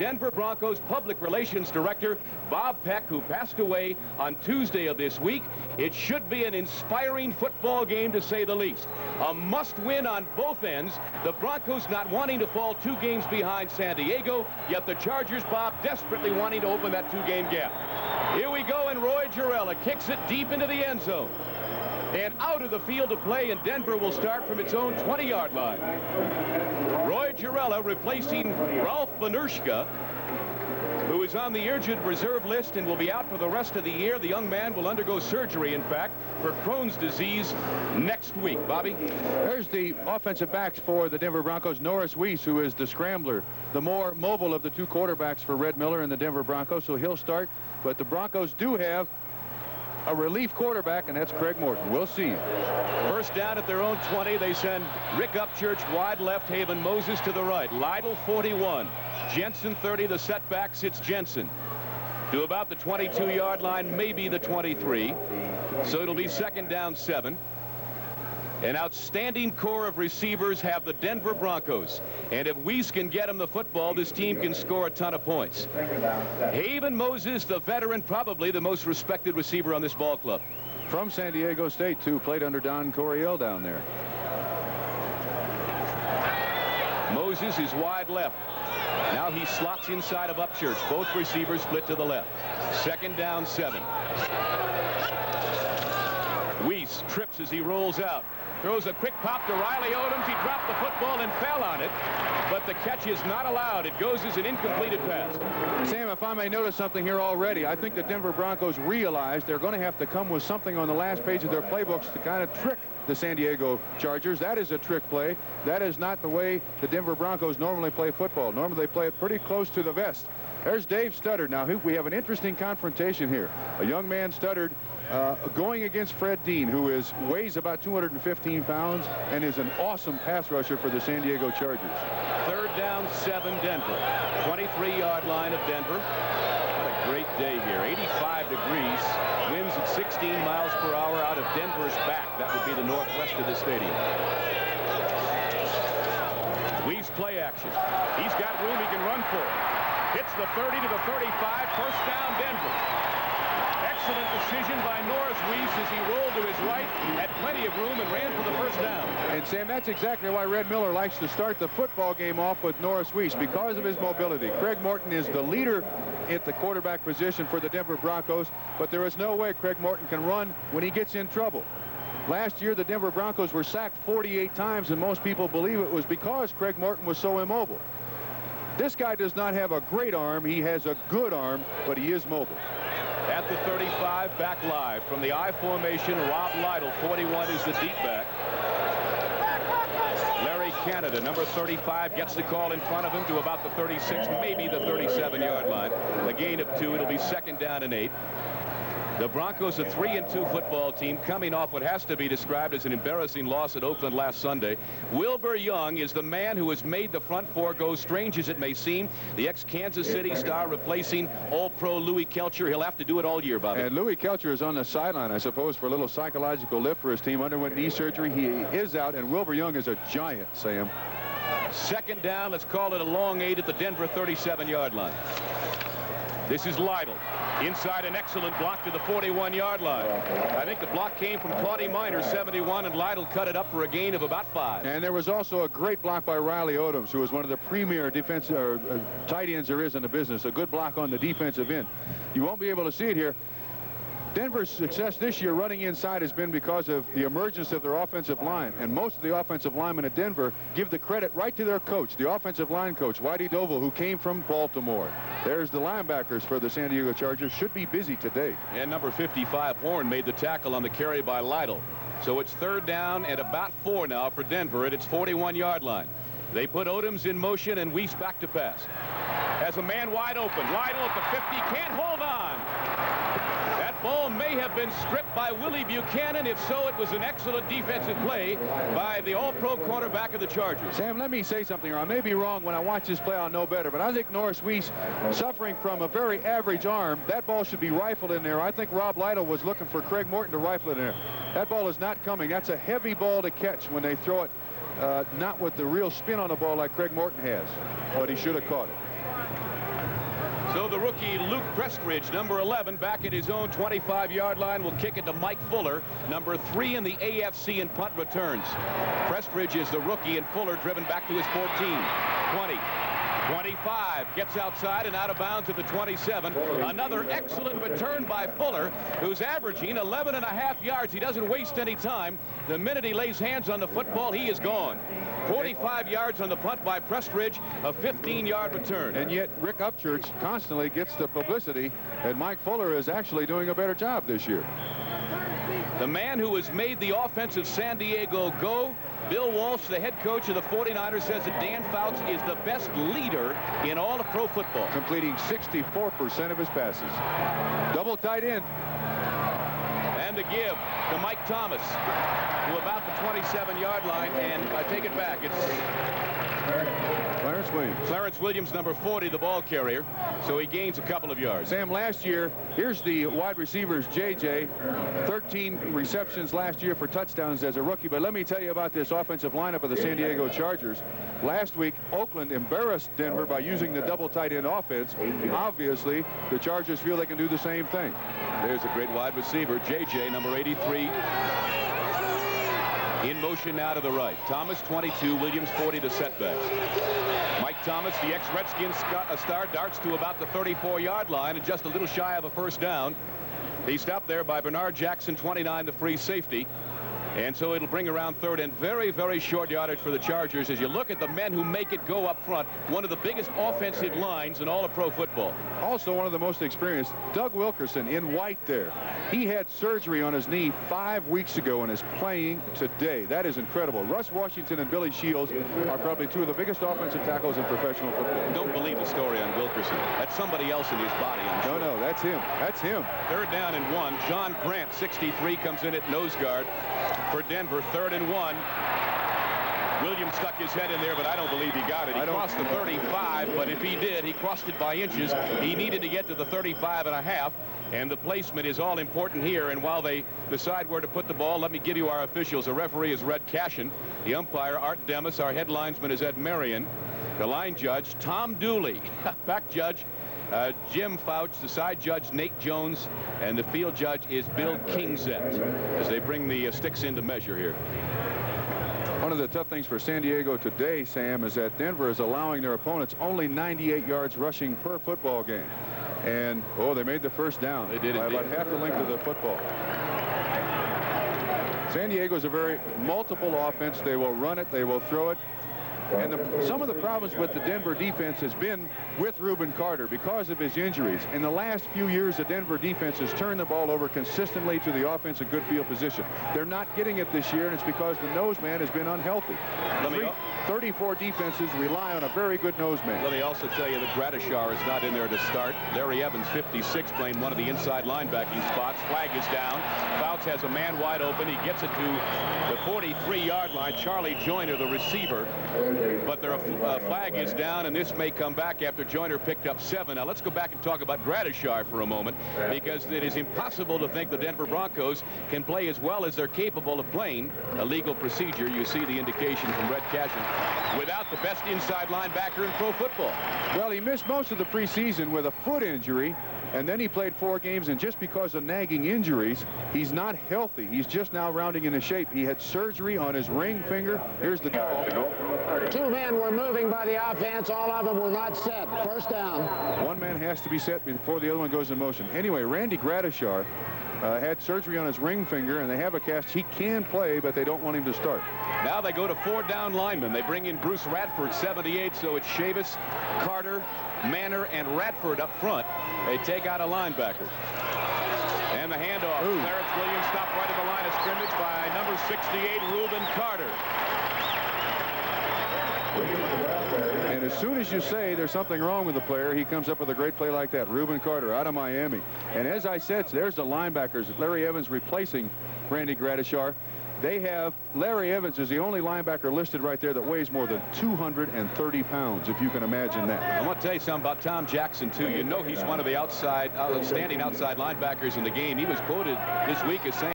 Denver Broncos Public Relations Director, Bob Peck, who passed away on Tuesday of this week. It should be an inspiring football game, to say the least. A must-win on both ends. The Broncos not wanting to fall 2 games behind San Diego, yet the Chargers, Bob, desperately wanting to open that 2-game gap. Here we go, and Roy Girella kicks it deep into the end zone. And out of the field of play, and Denver will start from its own 20-yard line. Roy Girella replacing Ralph Benershka, who is on the injured reserve list and will be out for the rest of the year. The young man will undergo surgery, in fact, for Crohn's disease next week. Bobby? There's the offensive backs for the Denver Broncos. Norris Weiss, who is the scrambler, the more mobile of the 2 quarterbacks for Red Miller and the Denver Broncos, so he'll start. But the Broncos do have a relief quarterback, and that's Craig Morton. We'll see. First down at their own 20. They send Rick Upchurch wide left, Haven Moses to the right. Lytle 41. Jensen 30. The setback sits Jensen to about the 22-yard line, maybe the 23. So it'll be 2nd down 7. An outstanding core of receivers have the Denver Broncos. And if Weiss can get him the football, this team can score a ton of points. Haven Moses, the veteran, probably the most respected receiver on this ball club. From San Diego State, too. Played under Don Coryell down there. Moses is wide left. Now he slots inside of Upchurch. Both receivers split to the left. 2nd down 7. Weiss trips as he rolls out. Throws a quick pop to Riley Odoms. He dropped the football and fell on it, but the catch is not allowed. It goes as an incompleted pass. Sam, if I may notice something here already, I think the Denver Broncos realize they're going to have to come with something on the last page of their playbooks to kind of trick the San Diego Chargers. That is a trick play. That is not the way the Denver Broncos normally play football. Normally they play it pretty close to the vest. There's Dave Studdard. Now we have an interesting confrontation here. A young man, Studdard, going against Fred Dean, who weighs about 215 pounds and is an awesome pass rusher for the San Diego Chargers. 3rd down 7, Denver. 23-yard line of Denver. What a great day here. 85 degrees. Winds at 16 miles per hour out of Denver's back. That would be the northwest of the stadium. Weiss play action. He's got room he can run for. Hits the 30 to the 35. 1st down, Denver. Excellent decision by Norris Weiss as he rolled to his right, had plenty of room and ran for the 1st down. And Sam, that's exactly why Red Miller likes to start the football game off with Norris Weiss, because of his mobility. Craig Morton is the leader at the quarterback position for the Denver Broncos, but there is no way Craig Morton can run when he gets in trouble. Last year, the Denver Broncos were sacked 48 times, and most people believe it was because Craig Morton was so immobile. This guy does not have a great arm. He has a good arm, but he is mobile. At the 35, back live from the I formation, Rob Lytle, 41 is the deep back. Larry Canada, number 35, gets the call in front of him to about the 36, maybe the 37-yard line. A gain of 2. It'll be 2nd down and 8. The Broncos, a 3-2 football team, coming off what has to be described as an embarrassing loss at Oakland last Sunday. Wilbur Young is the man who has made the front four go, strange as it may seem. The ex-Kansas City star replacing All-Pro Louis Kelcher. He'll have to do it all year, Bobby. And Louis Kelcher is on the sideline, I suppose, for a little psychological lift for his team. Underwent knee surgery. He is out, and Wilbur Young is a giant, Sam. 2nd down. Let's call it a long 8 at the Denver 37-yard line. This is Lytle. Inside, an excellent block to the 41-yard line. I think the block came from Claudie Miner, 71, and Lytle cut it up for a gain of about 5. And there was also a great block by Riley Odoms, who is one of the premier defensive tight ends there is in the business. A good block on the defensive end. You won't be able to see it here. Denver's success this year running inside has been because of the emergence of their offensive line. And most of the offensive linemen at Denver give the credit right to their coach, the offensive line coach, Whitey Dovell, who came from Baltimore. There's the linebackers for the San Diego Chargers. Should be busy today. And number 55, Horn, made the tackle on the carry by Lytle. So it's 3rd down and about 4 now for Denver at its 41-yard line. They put Odoms in motion and Weiss back to pass. Has a man wide open. Lytle at the 50, can't hold on. That ball may have been stripped by Willie Buchanan. If so, it was an excellent defensive play by the all-pro quarterback of the Chargers. Sam, let me say something here. I may be wrong. When I watch this play, I'll know better. But I think Norris Weiss, suffering from a very average arm, that ball should be rifled in there. I think Rob Lytle was looking for Craig Morton to rifle it in there. That ball is not coming. That's a heavy ball to catch when they throw it, not with the real spin on the ball like Craig Morton has. But he should have caught it. So the rookie Luke Prestridge, number 11, back at his own 25-yard line, will kick it to Mike Fuller, number 3 in the AFC in punt returns. Prestridge is the rookie, and Fuller driven back to his 14, 20, 25, gets outside and out of bounds at the 27. Another excellent return by Fuller, who's averaging 11.5 yards. He doesn't waste any time. The minute he lays hands on the football, he is gone. 45 yards on the punt by Prestridge, a 15-yard return. And yet Rick Upchurch constantly gets the publicity, and Mike Fuller is actually doing a better job this year. The man who has made the offense of San Diego go, Bill Walsh, the head coach of the 49ers, says that Dan Fouts is the best leader in all of pro football. Completing 64% of his passes. Double tight end. And the give to Mike Thomas to about the 27-yard line, and I take it back. It's Clarence Williams. Clarence Williams, number 40, the ball carrier, so he gains a couple of yards. Sam, last year, here's the wide receivers, J.J. 13 receptions last year for touchdowns as a rookie. But let me tell you about this offensive lineup of the San Diego Chargers. Last week, Oakland embarrassed Denver by using the double tight end offense. Obviously, the Chargers feel they can do the same thing. There's a great wide receiver, J.J., number 83. In motion now to the right. Thomas, 22, Williams, 40, the setbacks. Mike Thomas, the ex-Redskins star, darts to about the 34-yard line and just a little shy of a first down. He's stopped there by Bernard Jackson, 29, the free safety. And so it'll bring around third and very, very short yardage for the Chargers. As you look at the men who make it go up front, one of the biggest offensive lines in all of pro football. Also one of the most experienced, Doug Wilkerson in white there. He had surgery on his knee 5 weeks ago and is playing today. That is incredible. Russ Washington and Billy Shields are probably two of the biggest offensive tackles in professional football. Don't believe the story on Wilkerson. That's somebody else in his body, I'm sure. No, that's him. That's him. Third down and 1. John Grant, 63, comes in at nose guard for Denver. Third and 1. Williams stuck his head in there, but I don't believe he got it. He crossed the 35, but if he did, he crossed it by inches. He needed to get to the 35.5, and the placement is all important here. And while they decide where to put the ball, let me give you our officials. The referee is Red Cashin. The umpire, Art Demas. Our head linesman is Ed Marion. The line judge, Tom Dooley. Back judge, Jim Fouch. The side judge, Nate Jones. And the field judge is Bill Kingzett, as they bring the sticks into measure here. One of the tough things for San Diego today, Sam, is that Denver is allowing their opponents only 98 yards rushing per football game. And, oh, they made the first down. They did by indeed. about half the length of the football. San Diego is a very multiple offense. They will run it. They will throw it. And some of the problems with the Denver defense has been with Reuben Carter because of his injuries. In the last few years, the Denver defense has turned the ball over consistently to the offensive good field position. They're not getting it this year, and it's because the nose man has been unhealthy. 34 defenses rely on a very good nose man. Let me also tell you that Gradishar is not in there to start. Larry Evans, 56, playing one of the inside linebacking spots. Flag is down. Fouts has a man wide open. He gets it to the 43-yard line. Charlie Joyner, the receiver. But their flag is down, and this may come back after Joyner picked up 7. Now let's go back and talk about Gradishar for a moment, because it is impossible to think the Denver Broncos can play as well as they're capable of playing. A legal procedure, you see the indication from Red Cashin, without the best inside linebacker in pro football. Well, he missed most of the preseason with a foot injury, and then he played 4 games, and just because of nagging injuries, he's not healthy. He's just now rounding into shape. He had surgery on his ring finger. Here's the call. 2 men were moving by the offense. All of them were not set. First down. 1 man has to be set before the other one goes in motion. Anyway, Randy Gradishar had surgery on his ring finger, and they have a cast. He can play, but they don't want him to start. Now they go to 4 down linemen. They bring in Bruce Radford, 78, so it's Chavis, Carter, Manor, and Radford up front. They take out a linebacker. And the handoff. Clarence Williams stopped right at the line of scrimmage by number 68, Reuben Carter. And as soon as you say there's something wrong with the player, he comes up with a great play like that. Reuben Carter out of Miami. And as I said, there's the linebackers. Larry Evans replacing Randy Gradishar. They have Larry Evans is the only linebacker listed right there that weighs more than 230 pounds, if you can imagine that. I want to tell you something about Tom Jackson, too. You know he's one of the outstanding outside linebackers in the game. He was quoted this week as saying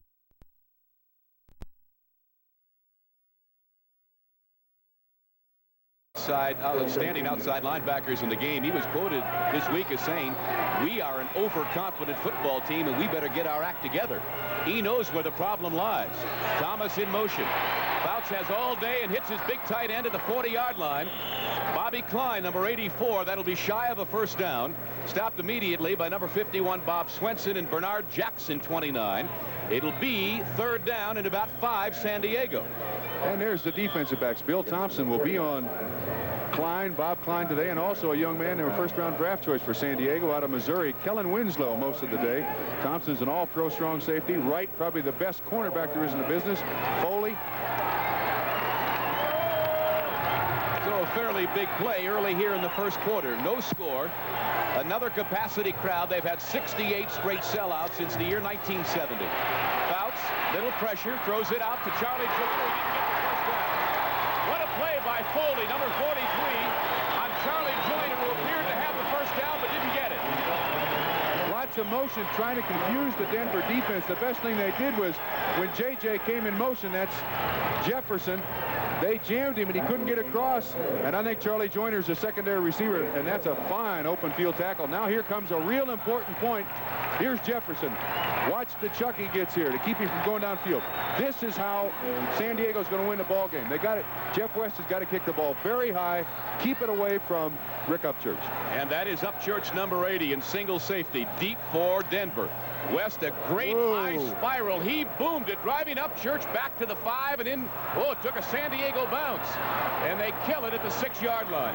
outstanding outside linebackers in the game. He was quoted this week as saying, "We are an overconfident football team, and we better get our act together." He knows where the problem lies. Thomas in motion. Fouts has all day and hits his big tight end at the 40-yard line. Bobby Klein, number 84, that'll be shy of a first down. Stopped immediately by number 51, Bob Swenson, and Bernard Jackson, 29. It'll be third down and about 5, San Diego. And there's the defensive backs. Bill Thompson will be on Bob Klein today, and also a young man, their first-round draft choice for San Diego out of Missouri, Kellen Winslow, most of the day. Thompson's an all-pro strong safety. Wright, probably the best cornerback there is in the business. Foley. So a fairly big play early here in the first quarter. No score. Another capacity crowd. They've had 68 straight sellouts since the year 1970. Fouts, little pressure, throws it out to Charlie Joyner. He didn't get the first down. What a play by Foley, number 43, on Charlie Joyner, who appeared to have the first down but didn't get it. Lots of motion trying to confuse the Denver defense. The best thing they did was when J.J. came in motion, that's Jefferson, they jammed him and he couldn't get across. And I think Charlie Joyner's a secondary receiver, and that's a fine open field tackle. Now here comes a real important point. Here's Jefferson. Watch the chuck he gets here to keep him from going downfield. This is how San Diego's going to win the ball game. They got it. Jeff West has got to kick the ball very high, keep it away from Rick Upchurch. And that is Upchurch, number 80, in single safety, deep for Denver. West, a great high spiral. He boomed it, driving Upchurch back to the 5, and in, it took a San Diego bounce. And they kill it at the 6-yard line.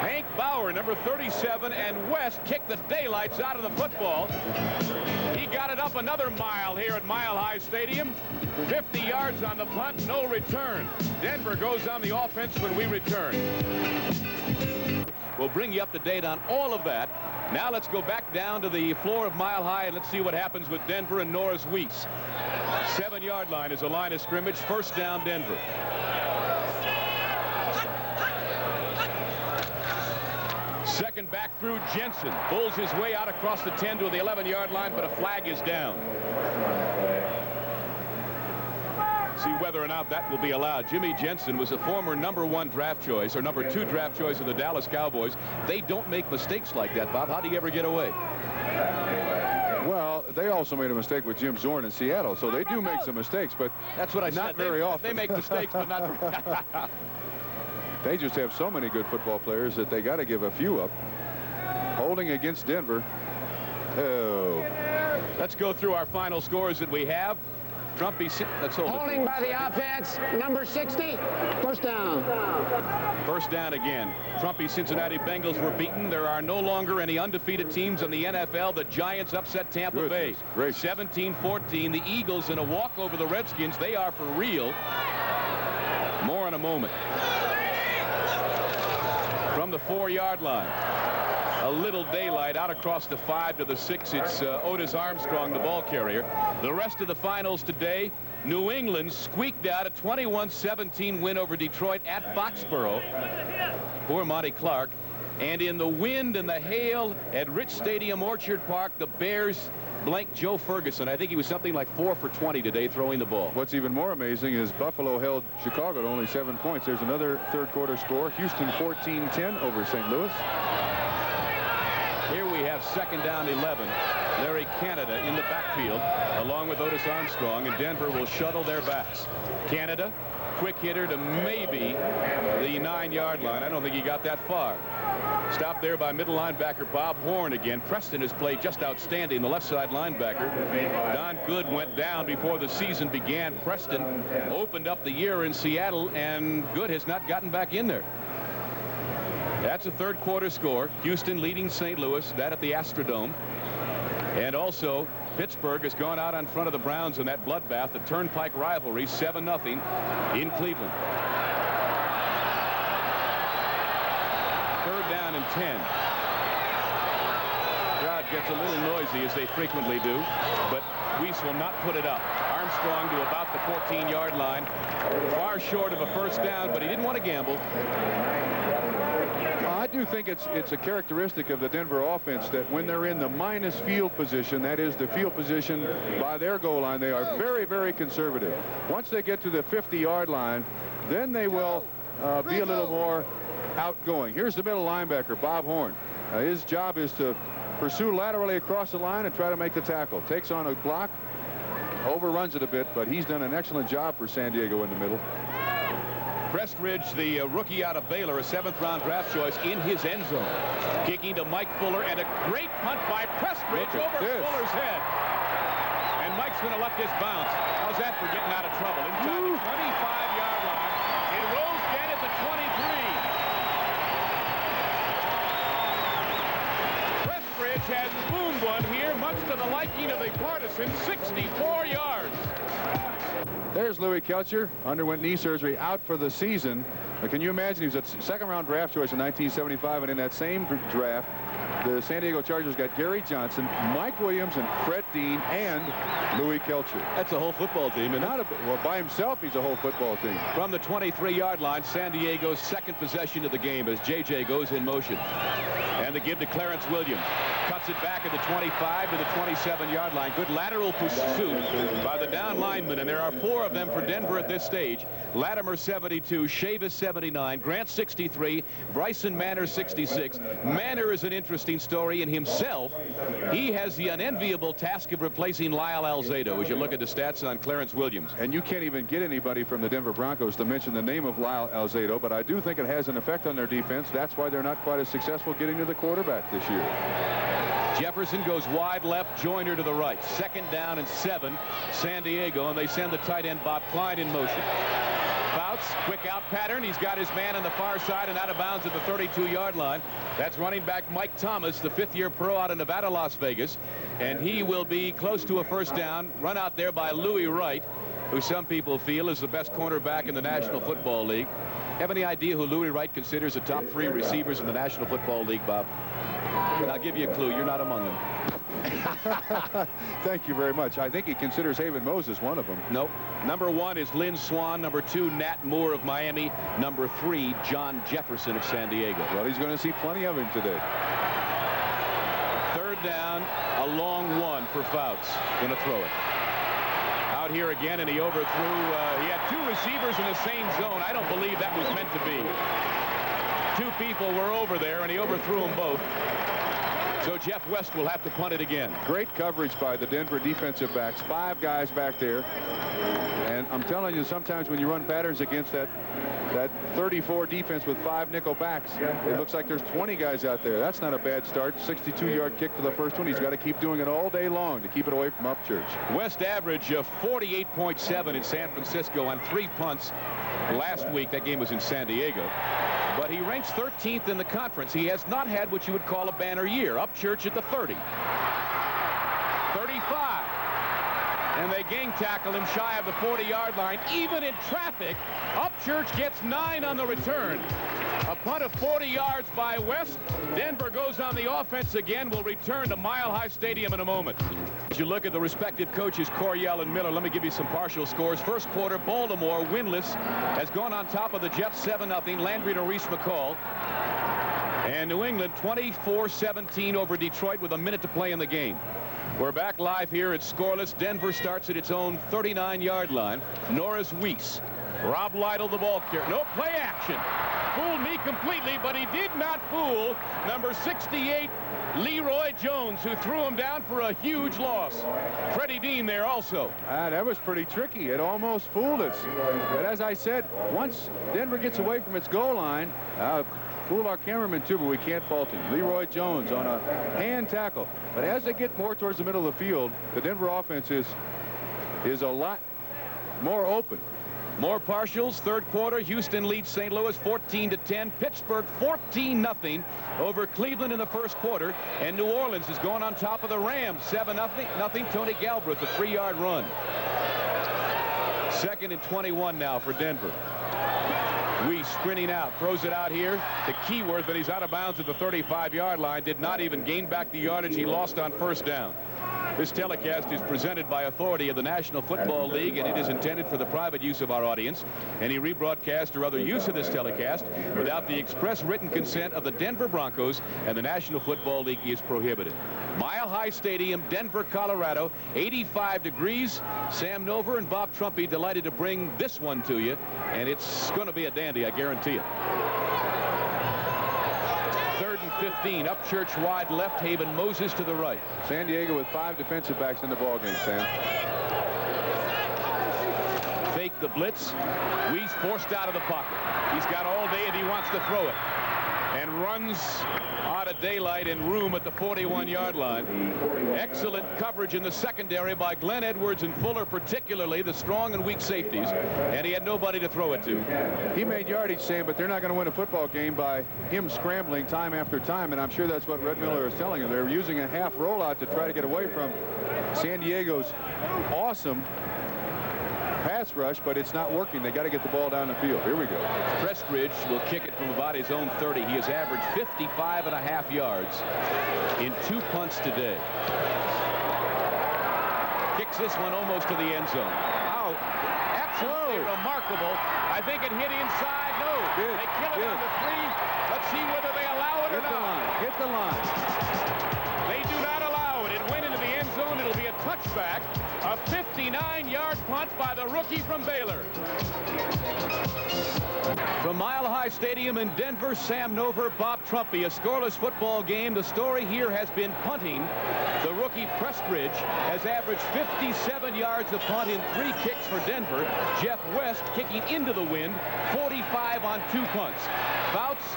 Hank Bauer, number 37, and West kicked the daylights out of the football. He got it up another mile here at Mile High Stadium. 50 yards on the punt, no return. Denver goes on the offense when we return. We'll bring you up to date on all of that. Now let's go back down to the floor of Mile High and let's see what happens with Denver and Norris Weiss. 7-yard line is a line of scrimmage. First down, Denver. Second back through Jensen. Pulls his way out across the 10 to the 11-yard line, but a flag is down. See whether or not that will be allowed. Jimmy Jensen was a former #1 draft choice, or #2 draft choice of the Dallas Cowboys. They don't make mistakes like that, Bob. How do you ever get away? Well, they also made a mistake with Jim Zorn in Seattle, so they do make some mistakes, but that's what I said. Not very often. They make mistakes, but not. They just have so many good football players that they got to give a few up. Holding against Denver. Oh. Let's go through our final scores that we have. Trumpy, let's hold Holding it. by the offense, number 60, first down. First down again. Trumpy Cincinnati Bengals were beaten. There are no longer any undefeated teams in the NFL. The Giants upset Tampa Bay. 17-14. The Eagles in a walk over the Redskins. They are for real. More in a moment. From the 4-yard line. A little daylight out across the 5 to the 6. It's Otis Armstrong, the ball carrier. The rest of the finals today, New England squeaked out a 21-17 win over Detroit at Foxborough. Poor Monty Clark. And in the wind and the hail at Rich Stadium, Orchard Park, the Bears blanked Joe Ferguson. I think he was something like 4 for 20 today throwing the ball. What's even more amazing is Buffalo held Chicago to only 7 points. There's another third quarter score. Houston 14-10 over St. Louis. Here we have second down 11. Larry Canada in the backfield along with Otis Armstrong, and Denver will shuttle their backs. Canada, quick hitter to maybe the 9-yard line. I don't think he got that far. Stopped there by middle linebacker Bob Horn again. Preston has played just outstanding, the left side linebacker. Don Good went down before the season began. Preston opened up the year in Seattle, and Good has not gotten back in there. That's a third quarter score. Houston leading St. Louis, that at the Astrodome. And also Pittsburgh has gone out on front of the Browns in that bloodbath, the Turnpike rivalry, 7-0 in Cleveland. Third down and 10. Crowd gets a little noisy, as they frequently do, but Weiss will not put it up. Armstrong to about the 14-yard line, far short of a first down, but he didn't want to gamble. I do think it's a characteristic of the Denver offense that when they're in the minus field position, that is the field position by their goal line, they are very, very conservative. Once they get to the 50-yard line, then they will be a little more outgoing. Here's the middle linebacker, Bob Horn. His job is to pursue laterally across the line and try to make the tackle. Takes on a block, overruns it a bit, but he's done an excellent job for San Diego in the middle. Prestridge, the rookie out of Baylor, a 7th-round draft choice, in his end zone. Kicking to Mike Fuller, and a great punt by Prestridge over Fuller's head. And Mike's going to let this bounce. How's that for getting out of trouble? Inside the 25-yard line. It rolls dead at the 23. Prestridge has boomed one here, much to the liking of the partisan, 64 yards. There's Louis Kelcher, underwent knee surgery, out for the season. But can you imagine, he was a 2nd-round draft choice in 1975, and in that same draft, the San Diego Chargers got Gary Johnson, Mike Williams, and Fred Dean, and Louis Kelcher. That's a whole football team. Well, by himself, he's a whole football team. From the 23-yard line, San Diego's 2nd possession of the game as J.J. goes in motion. And the give to Clarence Williams. Cuts it back at the 25 to the 27-yard line. Good lateral pursuit by the down lineman, and there are 4 of them for Denver at this stage. Latimer 72, Chavis 79, Grant 63, Bryson Manor 66. Manor is an interesting story in himself. He has the unenviable task of replacing Lyle Alzado as you look at the stats on Clarence Williams. And you can't even get anybody from the Denver Broncos to mention the name of Lyle Alzado, but I do think it has an effect on their defense. That's why they're not quite as successful getting to the quarterback this year. Jefferson goes wide left, Joyner to the right. 2nd down and 7, San Diego, and they send the tight end Bob Klein in motion. Fouts, quick out pattern. He's got his man on the far side and out of bounds at the 32-yard line. That's running back Mike Thomas, the 5th-year pro out of Nevada, Las Vegas. And he will be close to a 1st down, run out there by Louis Wright, who some people feel is the best cornerback in the National Football League. Have any idea who Louis Wright considers the top 3 receivers in the National Football League, Bob? I'll give you a clue. You're not among them. Thank you very much. I think he considers Haven Moses one of them. Nope. Number 1 is Lynn Swann. Number 2, Nat Moore of Miami. Number 3, John Jefferson of San Diego. Well, he's going to see plenty of him today. 3rd down, a long one for Fouts. Going to throw it. Out here again, and he overthrew. He had 2 receivers in the same zone. I don't believe that was meant to be. 2 people were over there, and he overthrew them both. So Jeff West will have to punt it again. Great coverage by the Denver defensive backs. 5 guys back there. And I'm telling you, sometimes when you run patterns against that 34 defense with 5 nickel backs, it looks like there's 20 guys out there. That's not a bad start. 62-yard kick for the first one. He's got to keep doing it all day long to keep it away from Upchurch. West average of 48.7 in San Francisco on 3 punts last week. That game was in San Diego. But he ranks 13th in the conference. He has not had what you would call a banner year. Upchurch at the 30. 35. And they gang tackle him shy of the 40-yard line. Even in traffic, Upchurch gets 9 on the return. A punt of 40 yards by West. Denver goes on the offense again. Will return to Mile High Stadium in a moment. As you look at the respective coaches, Coryell and Miller, let me give you some partial scores. First quarter, Baltimore, winless, has gone on top of the Jets 7-0. Landry to Reese McCall. And New England 24-17 over Detroit with a minute to play in the game. We're back live here. It's scoreless. Denver starts at its own 39-yard line. Norris Weeks. Rob Lytle, the ball carrier. No play action. Fooled me completely, but he did not fool number 68, Leroy Jones, who threw him down for a huge loss. Freddie Dean there also. That was pretty tricky. It almost fooled us. But as I said, once Denver gets away from its goal line, fooled our cameraman too, but we can't fault him. Leroy Jones on a hand tackle. But as they get more towards the middle of the field, the Denver offense is a lot more open. More partials. Third quarter, Houston leads St. Louis 14-10. Pittsburgh 14-0 over Cleveland in the first quarter. And New Orleans is going on top of the Rams 7-0. Tony Galbraith, a 3-yard run. 2nd and 21 now for Denver. Weiss sprinting out, throws it out here. The keyword that he's out of bounds at the 35-yard line. Did not even gain back the yardage he lost on first down. This telecast is presented by authority of the National Football League, and it is intended for the private use of our audience. Any rebroadcast or other use of this telecast without the express written consent of the Denver Broncos and the National Football League is prohibited. Mile High Stadium, Denver, Colorado, 85 degrees. Sam Nover and Bob Trumpy delighted to bring this one to you, and it's going to be a dandy, I guarantee it. 15. Upchurch wide left, Haven Moses to the right. San Diego with 5 defensive backs in the ballgame, Sam. Fake the blitz. Weiss forced out of the pocket. He's got all day if he wants to throw it. And runs out of daylight and room at the 41-yard line. Excellent coverage in the secondary by Glenn Edwards and Fuller, particularly the strong and weak safeties. And he had nobody to throw it to. He made yardage, Sam, but they're not going to win a football game by him scrambling time after time. And I'm sure that's what Red Miller is telling him. They're using a half rollout to try to get away from San Diego's awesome pass rush, but it's not working. They got to get the ball down the field. Here we go. Prestridge will kick it from about his own 30. He has averaged 55.5 yards in 2 punts today. Kicks this one almost to the end zone. Wow, absolutely remarkable. I think it hit inside. No, they kill it on the 3. Let's see whether they allow it or not. Hit the line. They do not allow it. It went into the end zone. It'll be a touchback. A 59-yard punt by the rookie from Baylor. From Mile High Stadium in Denver, Sam Nover, Bob Trumpy. A scoreless football game. The story here has been punting. The rookie Prestridge has averaged 57 yards a punt in 3 kicks for Denver. Jeff West kicking into the wind, 45 on 2 punts. Fouts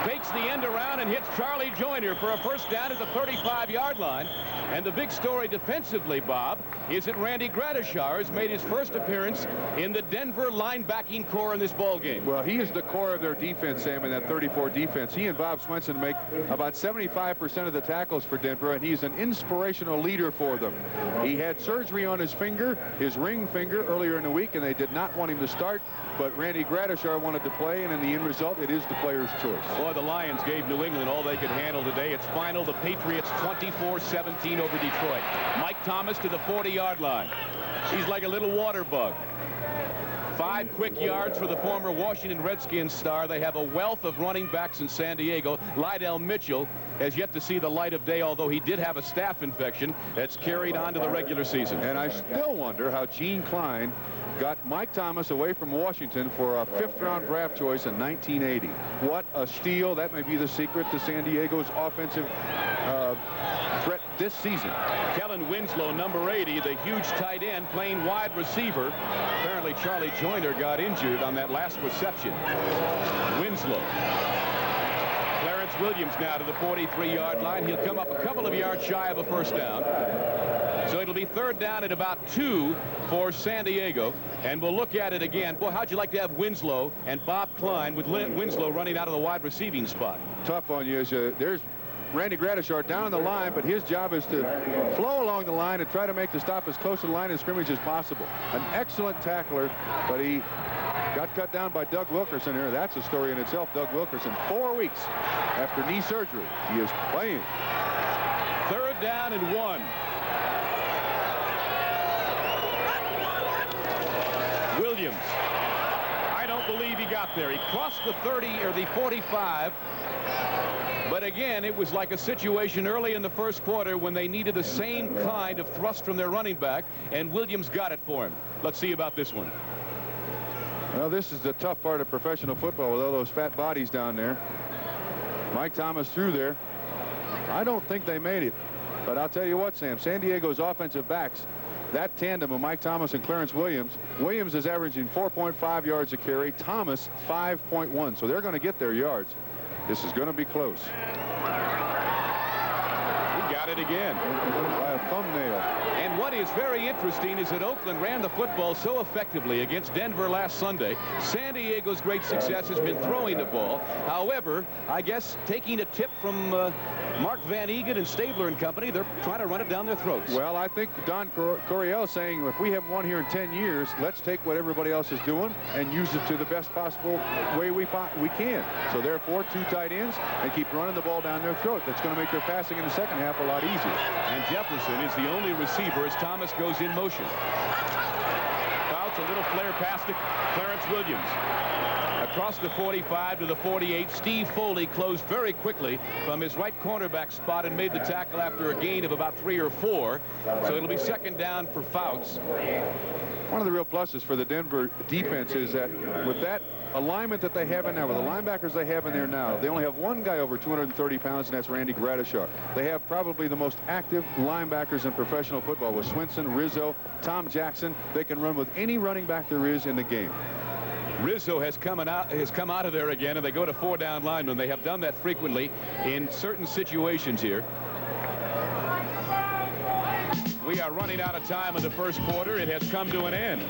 fakes the end around and hits Charlie Joyner for a first down at the 35-yard line. And the big story defensively, Bob, is that Randy Gradishar has made his first appearance in the Denver linebacking core in this ball game. Well, he is the core of their defense, Sam, in that 34 defense. He and Bob Swenson make about 75% of the tackles for Denver, and he's an inspirational leader for them. He had surgery on his finger, his ring finger, earlier in the week, and they did not want him to start, but Randy Gradishar wanted to play, and in the end result, it is the player's choice. Boy, the Lions gave New England all they could handle today. It's final. The Patriots 24-17 over Detroit. Mike Thomas to the 40-yard line. He's like a little water bug. 5 quick yards for the former Washington Redskins star. They have a wealth of running backs in San Diego. Lydell Mitchell has yet to see the light of day, although he did have a staph infection that's carried on to the regular season. And I still wonder how Gene Klein got Mike Thomas away from Washington for a 5th-round draft choice in 1980. What a steal. That may be the secret to San Diego's offensive threat this season. Kellen Winslow, number 80, the huge tight end, playing wide receiver. Apparently Charlie Joyner got injured on that last reception. Winslow. Clarence Williams now to the 43-yard line. He'll come up a couple of yards shy of a first down. So it'll be 3rd down at about 2 for San Diego. And we'll look at it again. Boy, how'd you like to have Winslow and Bob Klein with Winslow running out of the wide receiving spot? Tough on you. There's Randy Gradishar down the line, but his job is to flow along the line and try to make the stop as close to the line of scrimmage as possible. An excellent tackler, but he got cut down by Doug Wilkerson here. That's a story in itself. Doug Wilkerson, 4 weeks after knee surgery. He is playing. 3rd down and 1. Williams. I don't believe he got there. He crossed the 30 or the 45. But again, it was like a situation early in the first quarter when they needed the same kind of thrust from their running back, and Williams got it for him. Let's see about this one. Well, this is the tough part of professional football with all those fat bodies down there. Mike Thomas threw there. I don't think they made it. But I'll tell you what, Sam, San Diego's offensive backs, that tandem of Mike Thomas and Clarence Williams, Williams is averaging 4.5 yards a carry, Thomas 5.1. So they're going to get their yards. This is going to be close. He got it again. By a thumbnail. And what is very interesting is that Oakland ran the football so effectively against Denver last Sunday. San Diego's great success has been throwing the ball. However, I guess taking a tip from Mark Van Egan and Stabler and company, they're trying to run it down their throats. Well, I think Don Coryell is saying if we haven't won here in 10 years, let's take what everybody else is doing and use it to the best possible way we can. So therefore, 2 tight ends and keep running the ball down their throat. That's going to make their passing in the second half a lot easier. And Jefferson is the only receiver as Thomas goes in motion. Fouts a little flare pass to Clarence Williams. Across the 45 to the 48, Steve Foley closed very quickly from his right cornerback spot and made the tackle after a gain of about 3 or 4. So it'll be 2nd down for Fouts. One of the real pluses for the Denver defense is that with that alignment that they have in there, with the linebackers they have in there now, they only have one guy over 230 pounds, and that's Randy Gradishar. They have probably the most active linebackers in professional football with Swinson, Rizzo, Tom Jackson. They can run with any running back there is in the game. Rizzo has come out of there again, and they go to 4-down linemen. They have done that frequently in certain situations here. We are running out of time in the first quarter. It has come to an end.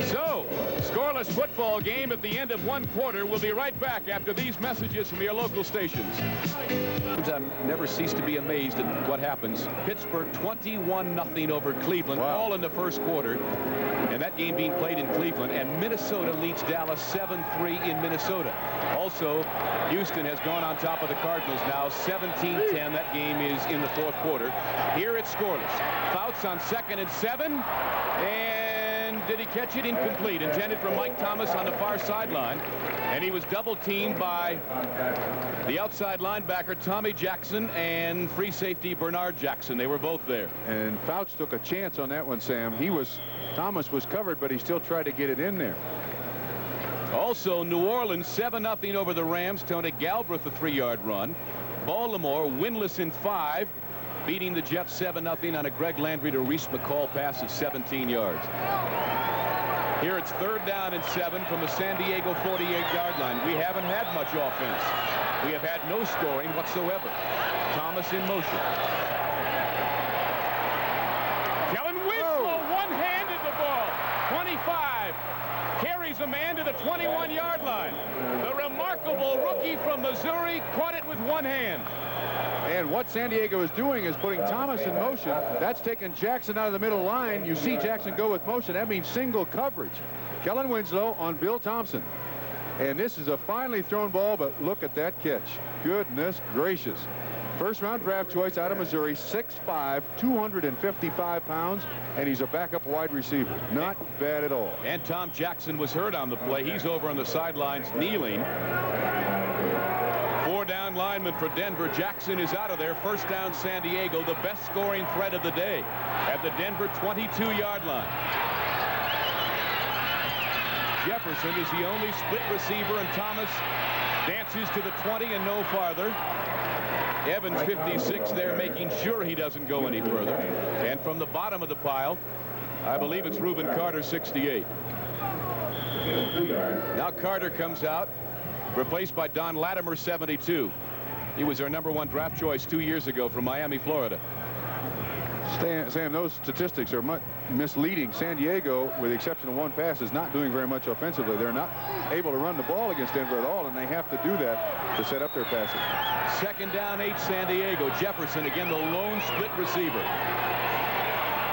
So, scoreless football game at the end of one quarter. We'll be right back after these messages from your local stations. I never cease to be amazed at what happens. Pittsburgh 21-0 over Cleveland, all in the first quarter. And that game being played in Cleveland. And Minnesota leads Dallas 7-3 in Minnesota. Also, Houston has gone on top of the Cardinals now 17-10. That game is in the fourth quarter. Here it's scoreless. Fouts on 2nd and 7. And did he catch it? Incomplete. Intended for Mike Thomas on the far sideline. And he was double teamed by the outside linebacker Tommy Jackson and free safety Bernard Jackson. They were both there. And Fouts took a chance on that one, Sam. Thomas was covered, but he still tried to get it in there. Also, New Orleans 7-0 over the Rams. Tony Galbraith, a 3-yard run. Baltimore winless in 5, beating the Jets 7-0 on a Greg Landry to Reese McCall pass of 17 yards. Here it's 3rd down and 7 from the San Diego 48-yard line. We haven't had much offense. We have had no scoring whatsoever. Thomas in motion. Kellen Winslow one-handed the ball. 25. Carries a man to the 21-yard line. The remarkable rookie from Missouri caught it with one hand. And what San Diego is doing is putting Thomas in motion. That's taking Jackson out of the middle line. You see Jackson go with motion. That means single coverage. Kellen Winslow on Bill Thompson. And this is a finely thrown ball, but look at that catch. Goodness gracious. First-round draft choice out of Missouri, 6'5", 255 pounds, and he's a backup wide receiver. Not bad at all. And Tom Jackson was hurt on the play. He's over on the sidelines kneeling. 4-down lineman for Denver. Jackson is out of there. First down San Diego, the best scoring threat of the day at the Denver 22-yard line. Jefferson is the only split receiver, and Thomas dances to the 20 and no farther. Evans 56 there, making sure he doesn't go any further. And from the bottom of the pile, I believe it's Reuben Carter, 68. Now Carter comes out, replaced by Don Latimer, 72. He was our #1 draft choice 2 years ago from Miami, Florida. Sam, those statistics are much misleading. San Diego, with the exception of one pass, is not doing very much offensively. They're not able to run the ball against Denver at all, and they have to do that to set up their passing. 2nd down, 8, San Diego. Jefferson, again, the lone split receiver.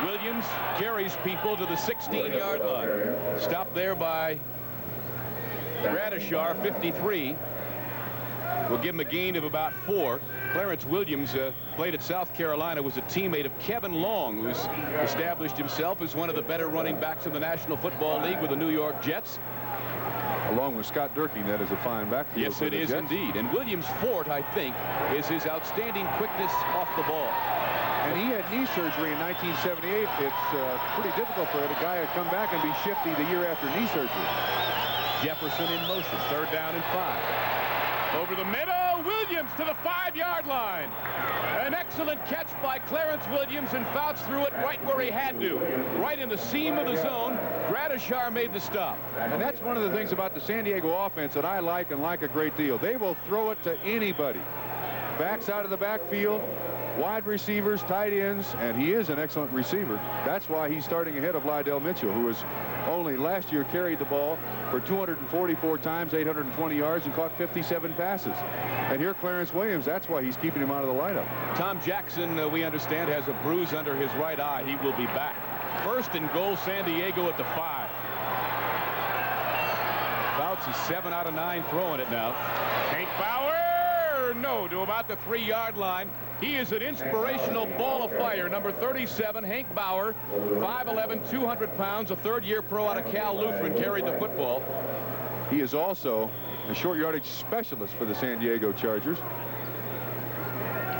Williams carries people to the 16-yard line. Stopped there by Gradishar, 53. We'll give him a gain of about 4. Clarence Williams played at South Carolina, was a teammate of Kevin Long, who's established himself as one of the better running backs in the National Football League with the New York Jets. Along with Scott Durkee, that is a fine backfield. Yes, it is indeed. And Williams' fort, I think, is his outstanding quickness off the ball. And he had knee surgery in 1978. It's pretty difficult for a guy to come back and be shifty the year after knee surgery. Jefferson in motion. 3rd down and 5. Over the middle, Williams to the 5-yard line. An excellent catch by Clarence Williams, and Fouts threw it right where he had to. Right in the seam of the zone. Gradishar made the stop. And that's one of the things about the San Diego offense that I like and like a great deal. They will throw it to anybody. Backs out of the backfield, wide receivers, tight ends, and he is an excellent receiver. That's why he's starting ahead of Lydell Mitchell, who was only last year carried the ball for 244 times, 820 yards, and caught 57 passes. And here Clarence Williams, that's why he's keeping him out of the lineup. Tom Jackson, we understand, has a bruise under his right eye. He will be back. 1st and goal, San Diego at the 5. Fouts is 7 out of 9 throwing it now. Hank Bauer, no, to about the 3-yard line. He is an inspirational ball of fire. Number 37, Hank Bauer, 5'11", 200 pounds, a 3rd-year pro out of Cal Lutheran, carried the football. He is also a short yardage specialist for the San Diego Chargers.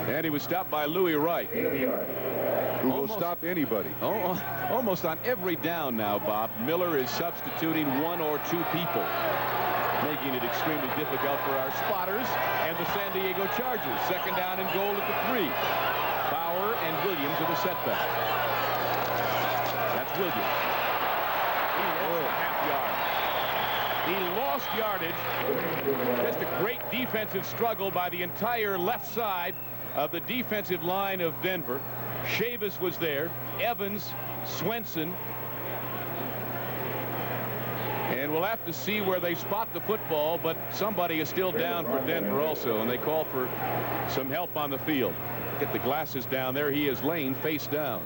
And he was stopped by Louis Wright. Who will stop anybody. Almost on every down now, Bob. Miller is substituting 1 or 2 people. making it extremely difficult for our spotters and the San Diego Chargers. Second down and goal at the 3. Bauer and Williams are the setback. That's Williams. He lost a half yard. He lost yardage. Just a great defensive struggle by the entire left side of the defensive line of Denver. Chavis was there. Evans, Swenson. And we'll have to see where they spot the football, but somebody is still down for Denver also, and they call for some help on the field. Get the glasses down there. He is laying face down.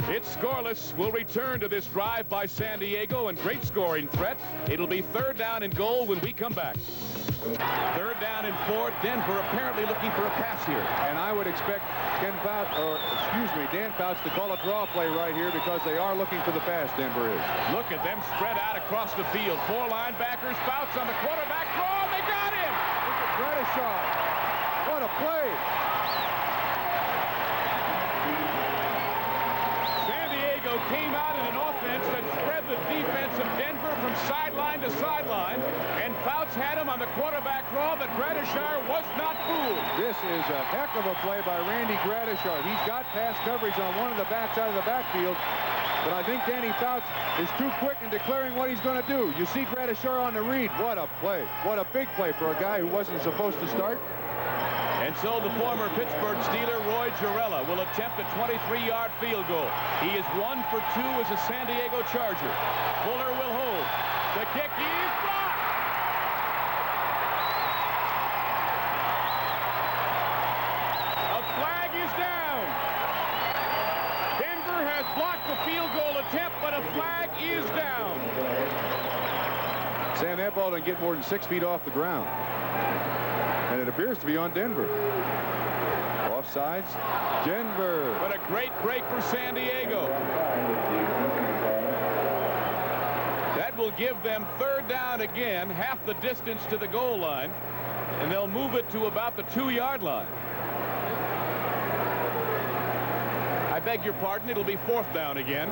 It's scoreless. We'll return to this drive by San Diego and great scoring threat. It'll be third down and goal when we come back. Third down and 4. Denver apparently looking for a pass here. And I would expect Dan Fouts to call a draw play right here because they are looking for the pass, Denver is. Look at them spread out across the field. 4 linebackers. Fouts on the quarterback draw. They got him. Look at Gradishar. What a play. San Diego came out in an offense that spread the defense of Denver from sideline to sideline. And Fouts had him on the quarterback draw, but Gradishar was not fooled. This is a heck of a play by Randy Gradishar. He's got pass coverage on one of the backs out of the backfield, but I think Danny Fouts is too quick in declaring what he's going to do. You see Gradishar on the read. What a play. What a big play for a guy who wasn't supposed to start. And so the former Pittsburgh Steeler, Roy Gerela, will attempt a 23-yard field goal. He is 1 for 2 as a San Diego Charger. Fuller will hold. The kick is blocked. A flag is down. Denver has blocked the field goal attempt, but a flag is down. Sam, that ball didn't get more than 6 feet off the ground. And it appears to be on Denver. Offsides, Denver. But a great break for San Diego. That will give them third down again, half the distance to the goal line, and they'll move it to about the 2-yard line. I beg your pardon, it'll be fourth down again,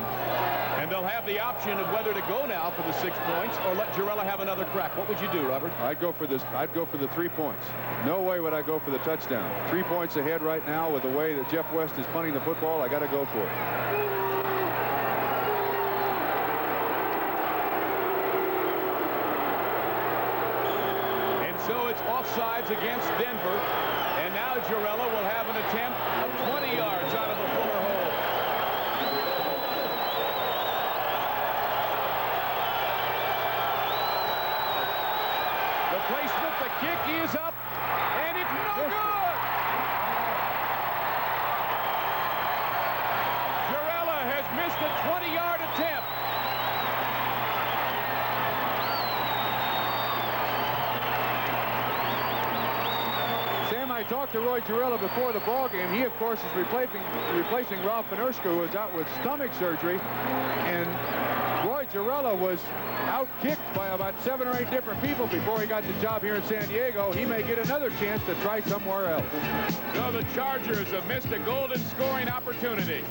and they'll have the option of whether to go now for the 6 points or let Gerela have another crack. What would you do, Robert? I'd go for this. I'd go for the 3 points. No way would I go for the touchdown. 3 points ahead right now with the way that Jeff West is punting the football. I got to go for it. And so it's offsides against Denver, and now Gerela will have an attempt of 20 yards out of the Fuller hole. Placement, the kick is up, and it's no good. Gerela has missed a 20-yard attempt. Sam, I talked to Roy Gerela before the ball game. He, of course, is replacing Ralph Panerska, who was out with stomach surgery, and Roy Gerela was out-kicked by about 7 or 8 different people before he got the job here in San Diego. He may get another chance to try somewhere else. So the Chargers have missed a golden scoring opportunity.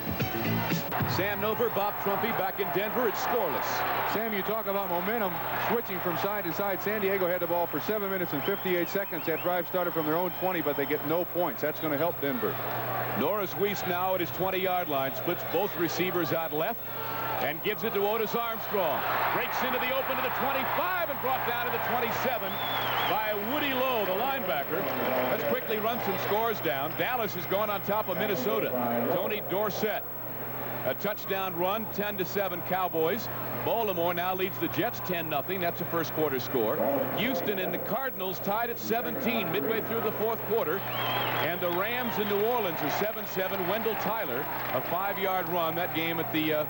Sam Nover, Bob Trumpy back in Denver. It's scoreless. Sam, you talk about momentum switching from side to side. San Diego had the ball for 7 minutes and 58 seconds. That drive started from their own 20, but they get no points. That's going to help Denver. Norris Weiss now at his 20-yard line. Splits both receivers out left and gives it to Otis Armstrong. Breaks into the open to the 25 and brought down to the 27 by Woody Lowe, the linebacker. Let's quickly run some scores down. Dallas has gone on top of Minnesota. Tony Dorsett. A touchdown run, 10-7 Cowboys. Baltimore now leads the Jets 10-0. That's a first quarter score. Houston and the Cardinals tied at 17 midway through the fourth quarter. And the Rams in New Orleans are 7-7. Wendell Tyler, a 5-yard run. That game at the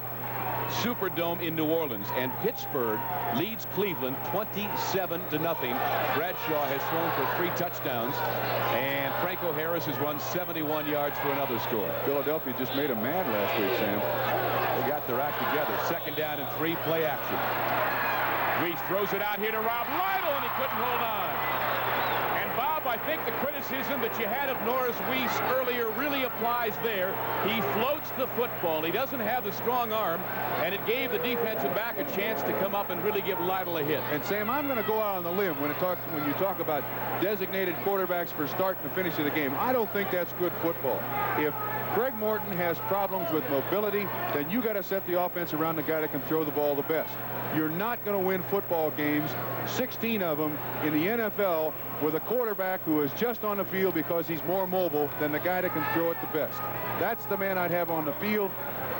Superdome in New Orleans. And Pittsburgh leads Cleveland 27-0. Bradshaw has thrown for 3 touchdowns, and Franco Harris has run 71 yards for another score. Philadelphia just made him mad last week, Sam. They got their act together. Second down and 3, play action. Weiss throws it out here to Rob Lytle, and he couldn't hold on. And Bob Bob, I think the criticism that you had of Norris Weiss earlier really applies there. He floats the football. He doesn't have the strong arm, and it gave the defensive back a chance to come up and really give Lytle a hit. And Sam, I'm going to go out on the limb when you talk about designated quarterbacks for start and finish of the game. I don't think that's good football. If Craig Morton has problems with mobility, then you got to set the offense around the guy that can throw the ball the best. You're not going to win football games, 16 of them in the NFL, with a quarterback who is just on the field because he's more mobile than the guy that can throw it the best. That's the man I'd have on the field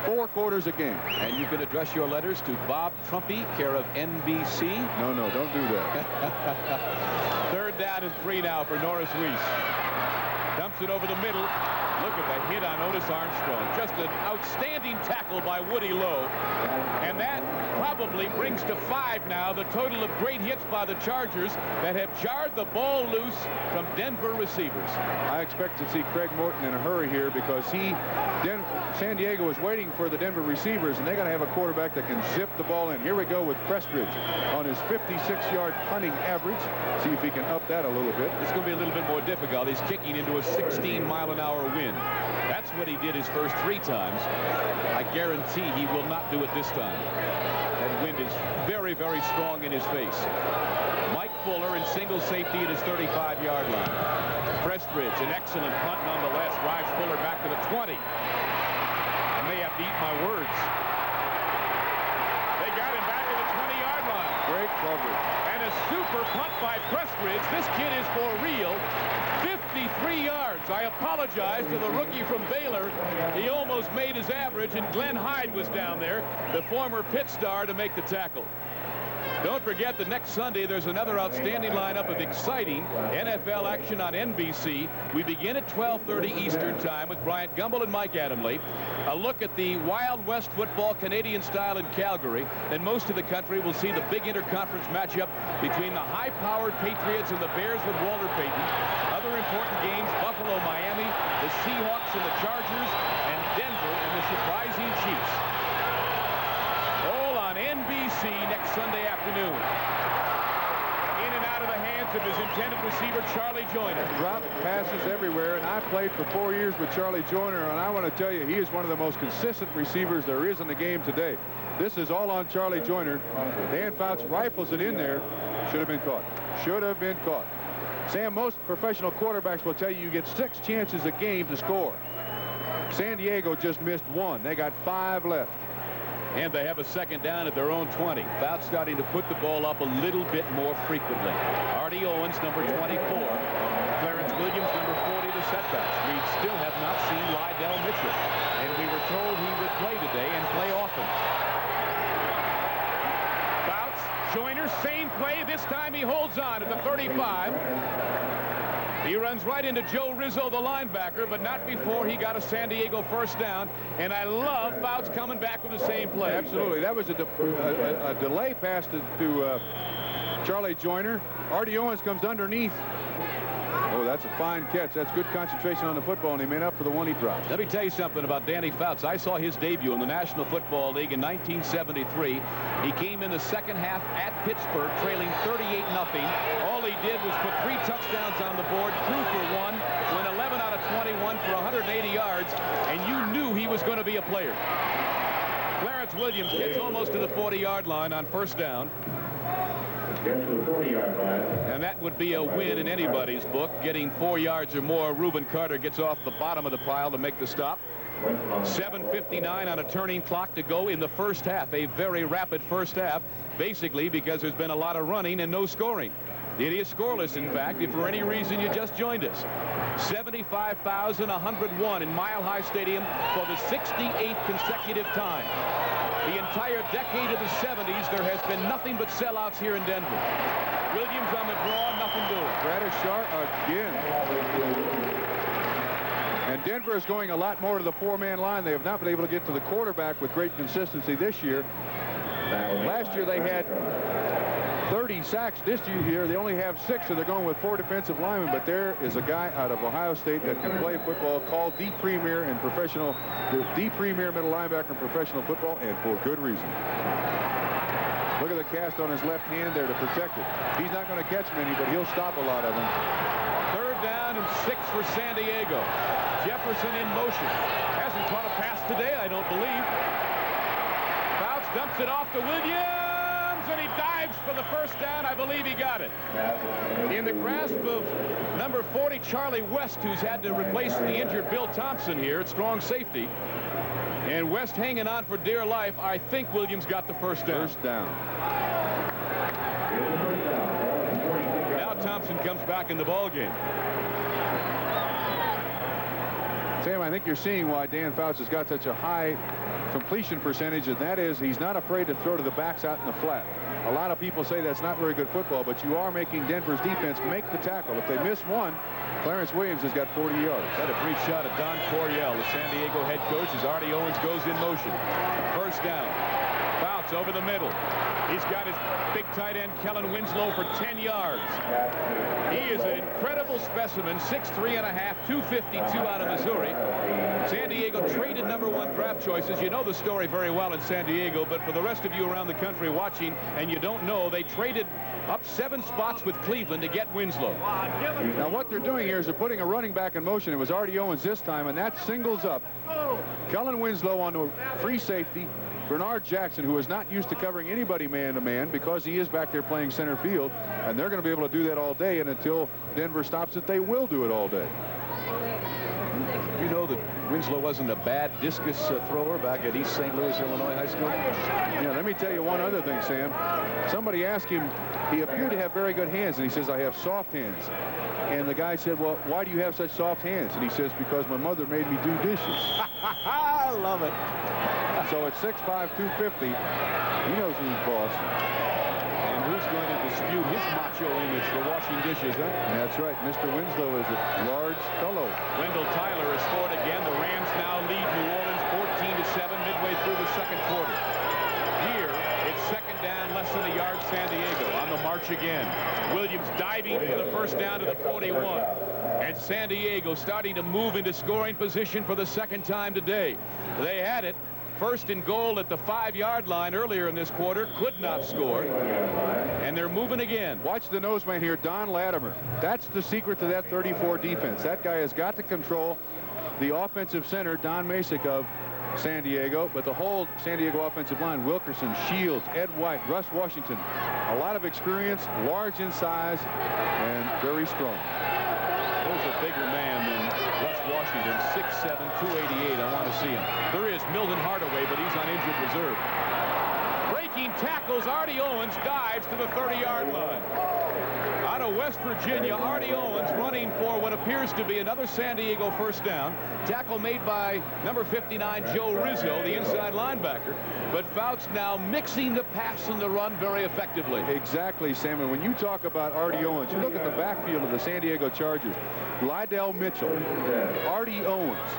4 quarters a game. And you can address your letters to Bob Trumpy, care of NBC. No, don't do that. 3rd down and 3 now for Norris Weiss. Dumps it over the middle. Look at the hit on Otis Armstrong. Just an outstanding tackle by Woody Lowe. And that probably brings to 5 now the total of great hits by the Chargers that have jarred the ball loose from Denver receivers. I expect to see Craig Morton in a hurry here because San Diego is waiting for the Denver receivers, and they got to have a quarterback that can zip the ball in. Here we go with Prestridge on his 56-yard punting average. See if he can up that a little bit. It's going to be a little bit more difficult. He's kicking into a 16-mile-an-hour wind. That's what he did his first 3 times. I guarantee he will not do it this time. That wind is very, very strong in his face. Mike Fuller in single safety at his 35-yard line. Prestridge, an excellent punt nonetheless, drives Fuller back to the 20. I may have to eat my words. They got him back to the 20-yard line. Great coverage. And a super punt by Prestridge. This kid is for real. 53 yards. I apologize to the rookie from Baylor. He almost made his average, and Glenn Hyde was down there, the former Pitt star, to make the tackle. Don't forget that next Sunday there's another outstanding lineup of exciting NFL action on NBC. We begin at 12:30 Eastern Time with Bryant Gumbel and Mike Adamle. A look at the Wild West football, Canadian style, in Calgary. Then most of the country will see the big interconference matchup between the high-powered Patriots and the Bears with Walter Payton. Other important games: Buffalo, Miami, the Seahawks and the Chargers, and Denver and the surprising Chiefs. All on NBC next Sunday afternoon. In and out of the hands of his intended receiver, Charlie Joyner. Drop passes everywhere, and I played for 4 years with Charlie Joyner, and I want to tell you, he is one of the most consistent receivers there is in the game today. This is all on Charlie Joyner. Dan Fouts rifles it in there. Should have been caught. Should have been caught. Sam, most professional quarterbacks will tell you get 6 chances a game to score. San Diego just missed 1. They got 5 left. And they have a 2nd down at their own 20. Fouts starting to put the ball up a little bit more frequently. Artie Owens, number 24. Clarence Williams, number 40, the setbacks. We still have not seen Lydell Mitchell. And we were told he would play today and play often. Fouts, Joyner, same play. This time he holds on at the 35. He runs right into Joe Rizzo, the linebacker, but not before he got a San Diego 1st down. And I love Fouts coming back with the same play. Absolutely. That was a delay pass to Charlie Joyner. Artie Owens comes underneath. Oh, that's a fine catch. That's good concentration on the football, and he made up for the one he dropped. Let me tell you something about Danny Fouts. I saw his debut in the National Football League in 1973. He came in the 2nd half at Pittsburgh, trailing 38-0. All he did was put 3 touchdowns on the board, threw for 1, went 11 out of 21 for 180 yards, and you knew he was going to be a player. Clarence Williams gets almost to the 40-yard line on 1st down. And that would be a win in anybody's book. Getting 4 yards or more, Reuben Carter gets off the bottom of the pile to make the stop. 7:59 on a turning clock to go in the 1st half. A very rapid 1st half, basically because there's been a lot of running and no scoring. It is scoreless, in fact, if for any reason you just joined us. 75,101 in Mile High Stadium for the 68th consecutive time. The entire decade of the 70s, there has been nothing but sellouts here in Denver. Williams on the draw, nothing doing. Gradishar again. And Denver is going a lot more to the 4-man line. They have not been able to get to the quarterback with great consistency this year. Last year they had 30 sacks. This year they only have 6, so they're going with 4 defensive linemen. But there is a guy out of Ohio State that can play football, called the premier in professional, the premier middle linebacker in professional football, and for good reason. Look at the cast on his left hand there to protect it. He's not going to catch many, but he'll stop a lot of them. down and 6 for San Diego. Jefferson in motion. Hasn't caught a pass today, I don't believe. Fouts dumps it off to Williams, and he dives for the first down. I believe he got it. In the grasp of number 40, Charlie West, who's had to replace the injured Bill Thompson here at strong safety. And West hanging on for dear life. I think Williams got the first down. First down. Now Thompson comes back in the ball game. Sam, I think you're seeing why Dan Fouts has got such a high completion percentage, and that is he's not afraid to throw to the backs out in the flat. A lot of people say that's not very good football, but you are making Denver's defense make the tackle. If they miss one, Clarence Williams has got 40 yards. Had a brief shot at Don Coryell, the San Diego head coach, as Artie Owens goes in motion. First down. Fouts over the middle. He's got his big tight end, Kellen Winslow, for 10 yards. He is an incredible specimen, 6'3 and a half, 252 out of Missouri. San Diego traded #1 draft choices. You know the story very well in San Diego, but for the rest of you around the country watching and you don't know, they traded up 7 spots with Cleveland to get Winslow. Now what they're doing here is they're putting a running back in motion. It was Artie Owens this time, and that singles up Kellen Winslow on a free safety. Bernard Jackson, who is not used to covering anybody man-to-man because he is back there playing center field, and they're going to be able to do that all day, and until Denver stops it, they will do it all day. You know that Winslow wasn't a bad discus thrower back at East St. Louis, Illinois High School? Yeah, let me tell you one other thing, Sam. Somebody asked him, he appeared to have very good hands, and he says, I have soft hands. And the guy said, well, why do you have such soft hands? And he says, because my mother made me do dishes. I love it. So at 6'5", 250, he knows who's boss. And who's going to dispute his macho image for washing dishes, huh? That's right. Mr. Winslow is a large fellow. Wendell Tyler has scored again. The Rams now lead New Orleans 14-7 midway through the second quarter. Here, it's second down, less than a yard, San Diego on the march again. Williams diving for the first down to the 41. And San Diego starting to move into scoring position for the second time today. They had it. First and goal at the 5-yard line earlier in this quarter, could not score, and they're moving again. Watch the noseman here, Don Latimer. That's the secret to that 34 defense. That guy has got to control the offensive center, Don Masick of San Diego, but the whole San Diego offensive line, Wilkerson, Shields, Ed White, Russ Washington, a lot of experience, large in size, and very strong. There's a bigger man than Russ Washington, 6'7", 288. I want to see him. There is Milton Hardaway, but he's on injured reserve. Breaking tackles, Artie Owens dives to the 30-yard line. Out of West Virginia, Artie Owens running for what appears to be another San Diego first down. Tackle made by number 59, Joe Rizzo, the inside linebacker. But Fouts now mixing the pass and the run very effectively. Exactly, Sam. And when you talk about Artie Owens, you look at the backfield of the San Diego Chargers. Lydell Mitchell, Artie Owens,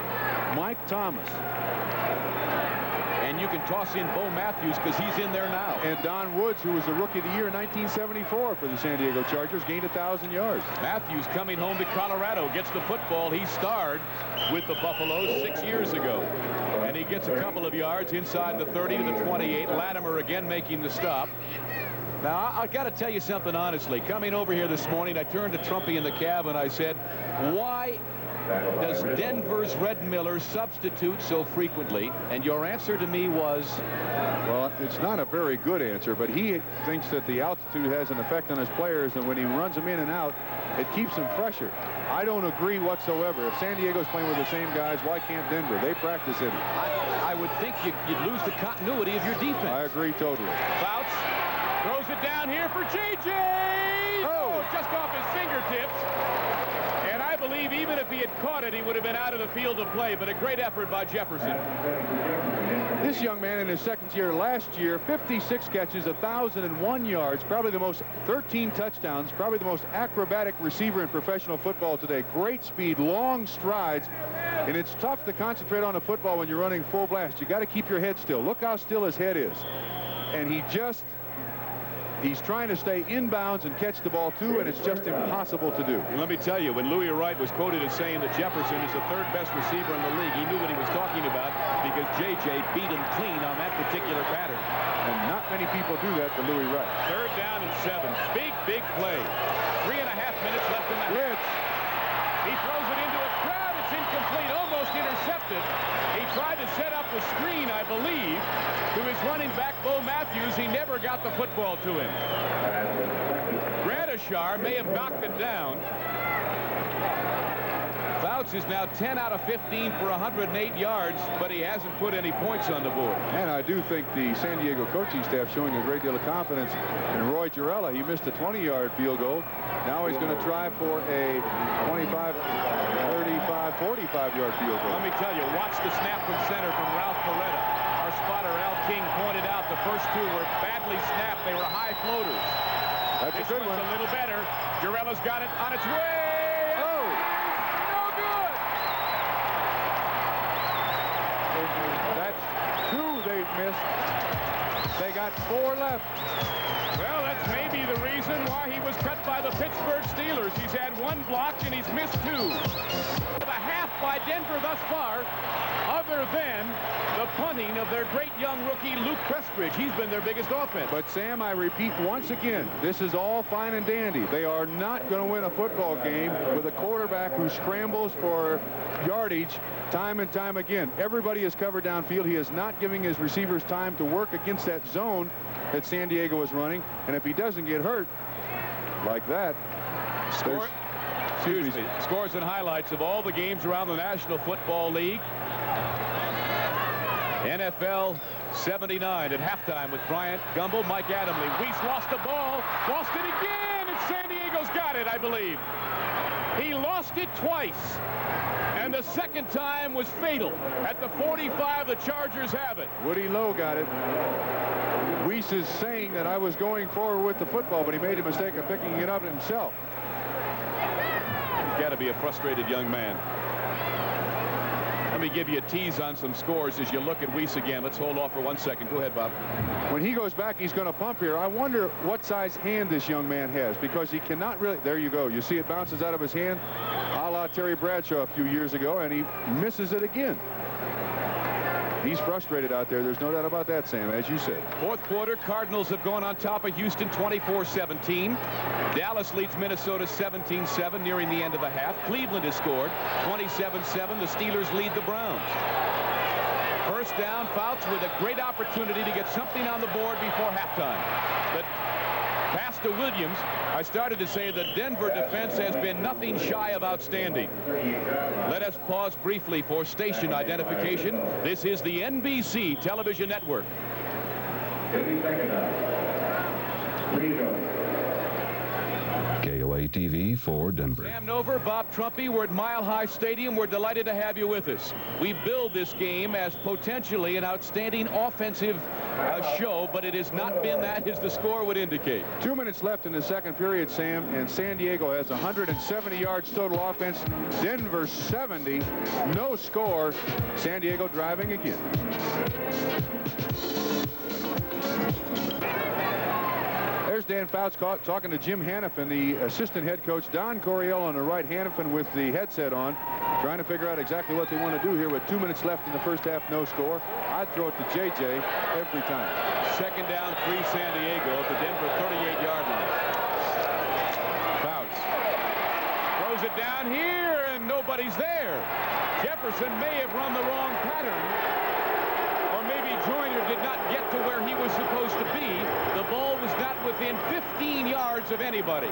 Mike Thomas. And you can toss in Bo Matthews because he's in there now. And Don Woods, who was the Rookie of the Year in 1974 for the San Diego Chargers, gained 1,000 yards. Matthews coming home to Colorado, gets the football. He starred with the Buffaloes 6 years ago. And he gets a couple of yards inside the 30 to the 28. Latimer again making the stop. Now, I've got to tell you something honestly. Coming over here this morning, I turned to Trumpy in the cab and I said, why does Denver's Red Miller substitute so frequently? And your answer to me was? Well, it's not a very good answer, but he thinks that the altitude has an effect on his players, and when he runs them in and out, it keeps them fresher. I don't agree whatsoever. If San Diego's playing with the same guys, why can't Denver? They practice it. I would think you'd lose the continuity of your defense. I agree totally. Fouts throws it down here for J.J. Oh, just off his fingertips. And I believe even if he had caught it, he would have been out of the field of play, but a great effort by Jefferson. This young man in his second year last year, 56 catches, 1,001 yards, probably the most 13 touchdowns, probably the most acrobatic receiver in professional football today. Great speed, long strides, and it's tough to concentrate on a football when you're running full blast. You got to keep your head still. Look how still his head is. And he's trying to stay inbounds and catch the ball too, and it's just impossible to do. And let me tell you, when Louis Wright was quoted as saying that Jefferson is the third best receiver in the league, he knew what he was talking about because J.J. beat him clean on that particular pattern. And not many people do that to Louis Wright. Third down and 7. Big play. 3.5 minutes left in the half. it. He tried to set up the screen, I believe, to his running back, Bo Matthews. He never got the football to him. Gradishar may have knocked it down. Fouts is now 10 out of 15 for 108 yards, but he hasn't put any points on the board. And I do think the San Diego coaching staff showing a great deal of confidence in Roy Girella. He missed a 20-yard field goal. Now he's going to try for a 25, 35, 45-yard field goal. Let me tell you, watch the snap from center from Ralph Peretta. Our spotter, Al King, pointed out the first two were badly snapped. They were high floaters. That's this a good one. A little better. Girella's got it on its way. That's two they've missed. They got 4 left. Well, that's maybe the reason why he was cut by the Pittsburgh Steelers. He's had 1 block and he's missed 2. The half by Denver thus far, other than the punting of their great young rookie Luke Prestridge. He's been their biggest offense. But Sam, I repeat once again, this is all fine and dandy. They are not going to win a football game with a quarterback who scrambles for yardage time and time again. Everybody is covered downfield. He is not giving his receivers time to work against that zone that San Diego is running. And if he doesn't get hurt like that, Scores and highlights of all the games around the National Football League. NFL 79 at halftime with Bryant, Gumbel, Mike Adamle. Weiss lost the ball, lost it again, and San Diego's got it, I believe. He lost it twice, and the second time was fatal. At the 45, the Chargers have it. Woody Lowe got it. Weiss is saying that I was going forward with the football, but he made a mistake of picking it up himself. He's got to be a frustrated young man. Let me give you a tease on some scores as you look at Weiss again. Let's hold off for 1 second. Go ahead, Bob. When he goes back, he's going to pump here. I wonder what size hand this young man has, because he cannot really. There you go. You see it bounces out of his hand, a la Terry Bradshaw a few years ago, and he misses it again. He's frustrated out there. There's no doubt about that, Sam, as you said. Fourth quarter, Cardinals have gone on top of Houston 24-17. Dallas leads Minnesota 17-7 nearing the end of the half. Cleveland has scored 27-7. The Steelers lead the Browns. First down, Fouts with a great opportunity to get something on the board before halftime. But pass to Williams. I started to say the Denver defense has been nothing shy of outstanding. Let us pause briefly for station identification. This is the NBC television network. KOA TV for Denver. Sam Nover, Bob Trumpy, we're at Mile High Stadium. We're delighted to have you with us. We build this game as potentially an outstanding offensive show, but it has not been that, as the score would indicate. 2 minutes left in the second period, Sam, and San Diego has 170 yards total offense. Denver 70, no score. San Diego driving again. There's Dan Fouts talking to Jim Hannafin, the assistant head coach. Don Coryell on the right, Hannafin with the headset on, trying to figure out exactly what they want to do here with 2 minutes left in the first half, no score. I'd throw it to JJ every time. Second down, 3 San Diego at the Denver 38-yard line. Fouts throws it down here, and nobody's there. Jefferson may have run the wrong pattern, or maybe Joyner did not get to where he was supposed to be. The ball was not within 15 yards of anybody.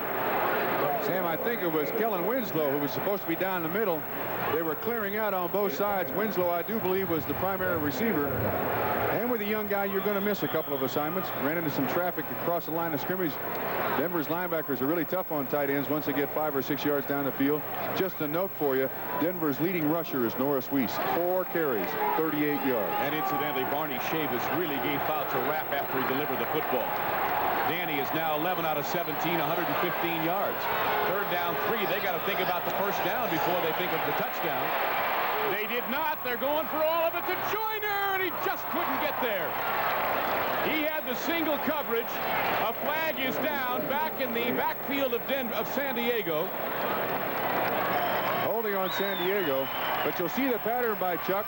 Sam, I think it was Kellen Winslow who was supposed to be down the middle. They were clearing out on both sides. Winslow, I do believe, was the primary receiver. And with a young guy, you're going to miss a couple of assignments. Ran into some traffic across the line of scrimmage. Denver's linebackers are really tough on tight ends once they get 5 or 6 yards down the field. Just a note for you, Denver's leading rusher is Norris Weiss. 4 carries, 38 yards. And incidentally, Barney Chavis really gave Fouts a rap after he delivered the football. Danny is now 11 out of 17, 115 yards. Third down, 3. They got to think about the first down before they think of the touchdown. They did not. They're going for all of it to Joyner, and he just couldn't get there. He had the single coverage. A flag is down back in the backfield of San Diego. Holding on San Diego, but you'll see the pattern by Chuck.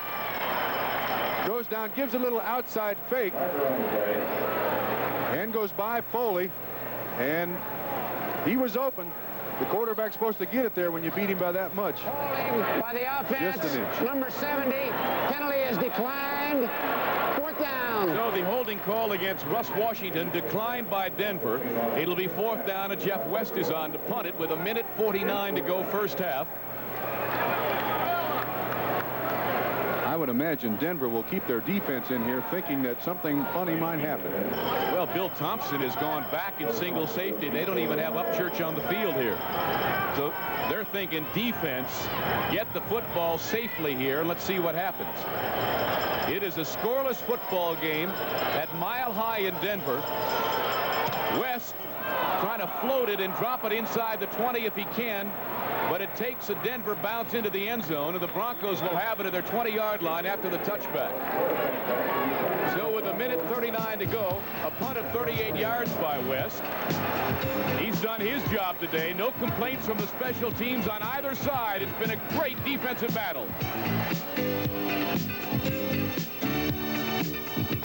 Goes down, gives a little outside fake, and goes by Foley, and he was open. The quarterback's supposed to get it there when you beat him by that much. Holding by the offense. Just an inch. Number 70. Penalty is declined. 4th down. So the holding call against Russ Washington declined by Denver. It'll be 4th down, and Jeff West is on to punt it with 1:49 to go first half. I would imagine Denver will keep their defense in here thinking that something funny might happen. Well, Bill Thompson has gone back in single safety. They don't even have Upchurch on the field here. So they're thinking defense, get the football safely here, and let's see what happens. It is a scoreless football game at Mile High in Denver. West trying to float it and drop it inside the 20 if he can. But it takes a Denver bounce into the end zone, and the Broncos will have it at their 20-yard line after the touchback. So with 1:39 to go, a punt of 38 yards by West. He's done his job today. No complaints from the special teams on either side. It's been a great defensive battle.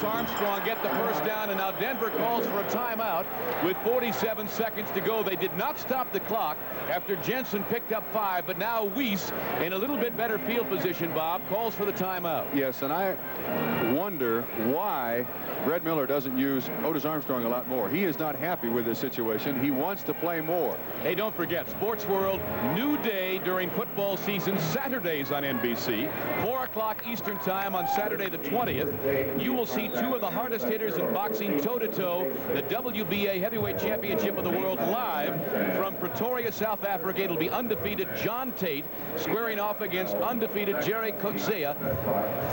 Armstrong get the first down, and now Denver calls for a timeout with 47 seconds to go. They did not stop the clock after Jensen picked up 5, but now Weiss, in a little bit better field position, Bob, calls for the timeout. Yes, and I wonder why Red Miller doesn't use Otis Armstrong a lot more. He is not happy with this situation. He wants to play more. Hey, don't forget, Sports World, new day during football season, Saturdays on NBC, 4 o'clock Eastern Time on Saturday the 20th. You will see two of the hardest hitters in boxing toe-to-toe, the WBA Heavyweight Championship of the World, live from Pretoria, South Africa. It'll be undefeated John Tate squaring off against undefeated Jerry Coetzee,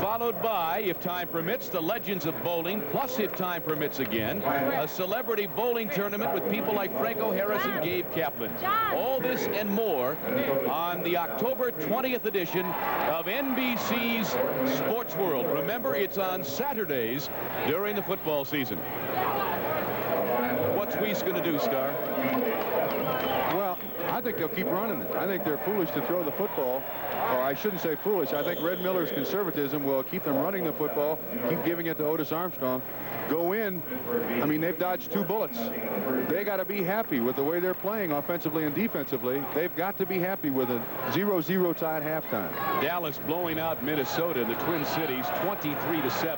followed by, if time permits, the Legends of Bowling, plus, if time permits again, a celebrity bowling tournament with people like Franco Harris and Gabe Kaplan. All this and more on the October 20th edition of NBC's Sports World. Remember, it's on Saturdays during the football season. What's Weiss going to do, Star? Well, I think they'll keep running it. I think they're foolish to throw the football. Or I shouldn't say foolish. I think Red Miller's conservatism will keep them running the football, keep giving it to Otis Armstrong. Go in. I mean, they've dodged 2 bullets. They got to be happy with the way they're playing offensively and defensively. They've got to be happy with a 0-0 tie at halftime. Dallas blowing out Minnesota in the Twin Cities 23-7.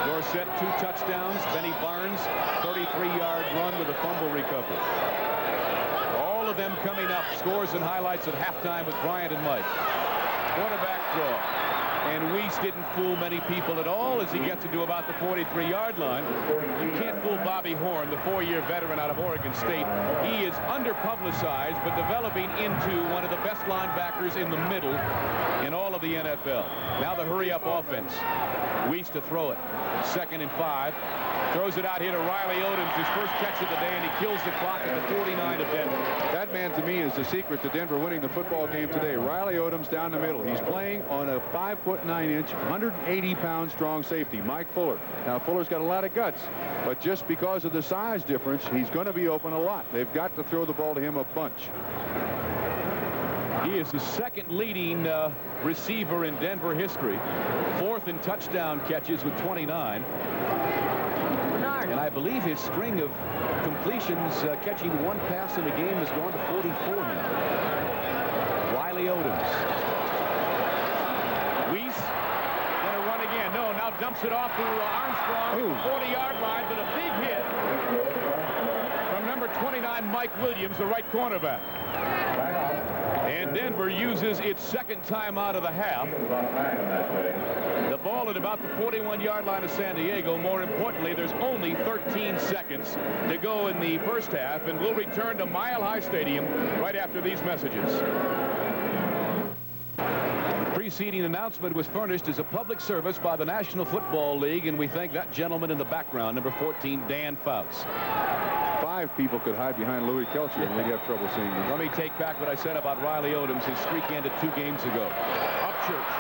Dorsett 2 touchdowns. Benny Barnes 33-yard run with a fumble recovery. All of them coming up. Scores and highlights at halftime with Bryant and Mike. Quarterback draw. And Weiss didn't fool many people at all as he gets into about the 43-yard line. You can't fool Bobby Horn, the 4-year veteran out of Oregon State. He is underpublicized, but developing into one of the best linebackers in the middle in all of the NFL. Now the hurry-up offense. Weiss to throw it. 2nd and 5. Throws it out here to Riley Odoms, his first catch of the day, and he kills the clock at the 49 of Denver. That man, to me, is the secret to Denver winning the football game today. Riley Odoms down the middle. He's playing on a 5'9" 180-pound strong safety, Mike Fuller. Now, Fuller's got a lot of guts, but just because of the size difference, he's going to be open a lot. They've got to throw the ball to him a bunch. He is the 2nd leading receiver in Denver history. 4th in touchdown catches with 29. And I believe his string of completions catching 1 pass in a game has gone to 44 now. Wiley Odoms. Weiss going to run again. No, now dumps it off to Armstrong at the 40-yard line, but a big hit from number 29, Mike Williams, the right cornerback. And Denver uses its 2nd timeout of the half. The ball at about the 41-yard line of San Diego. More importantly, there's only 13 seconds to go in the first half, and we'll return to Mile High Stadium right after these messages. The preceding announcement was furnished as a public service by the National Football League, and we thank that gentleman in the background, number 14, Dan Fouts. 5 people could hide behind Louis Kelcher, and we'd have trouble seeing them. Let me take back what I said about Riley Odoms. His streak ended 2 games ago. Upchurch.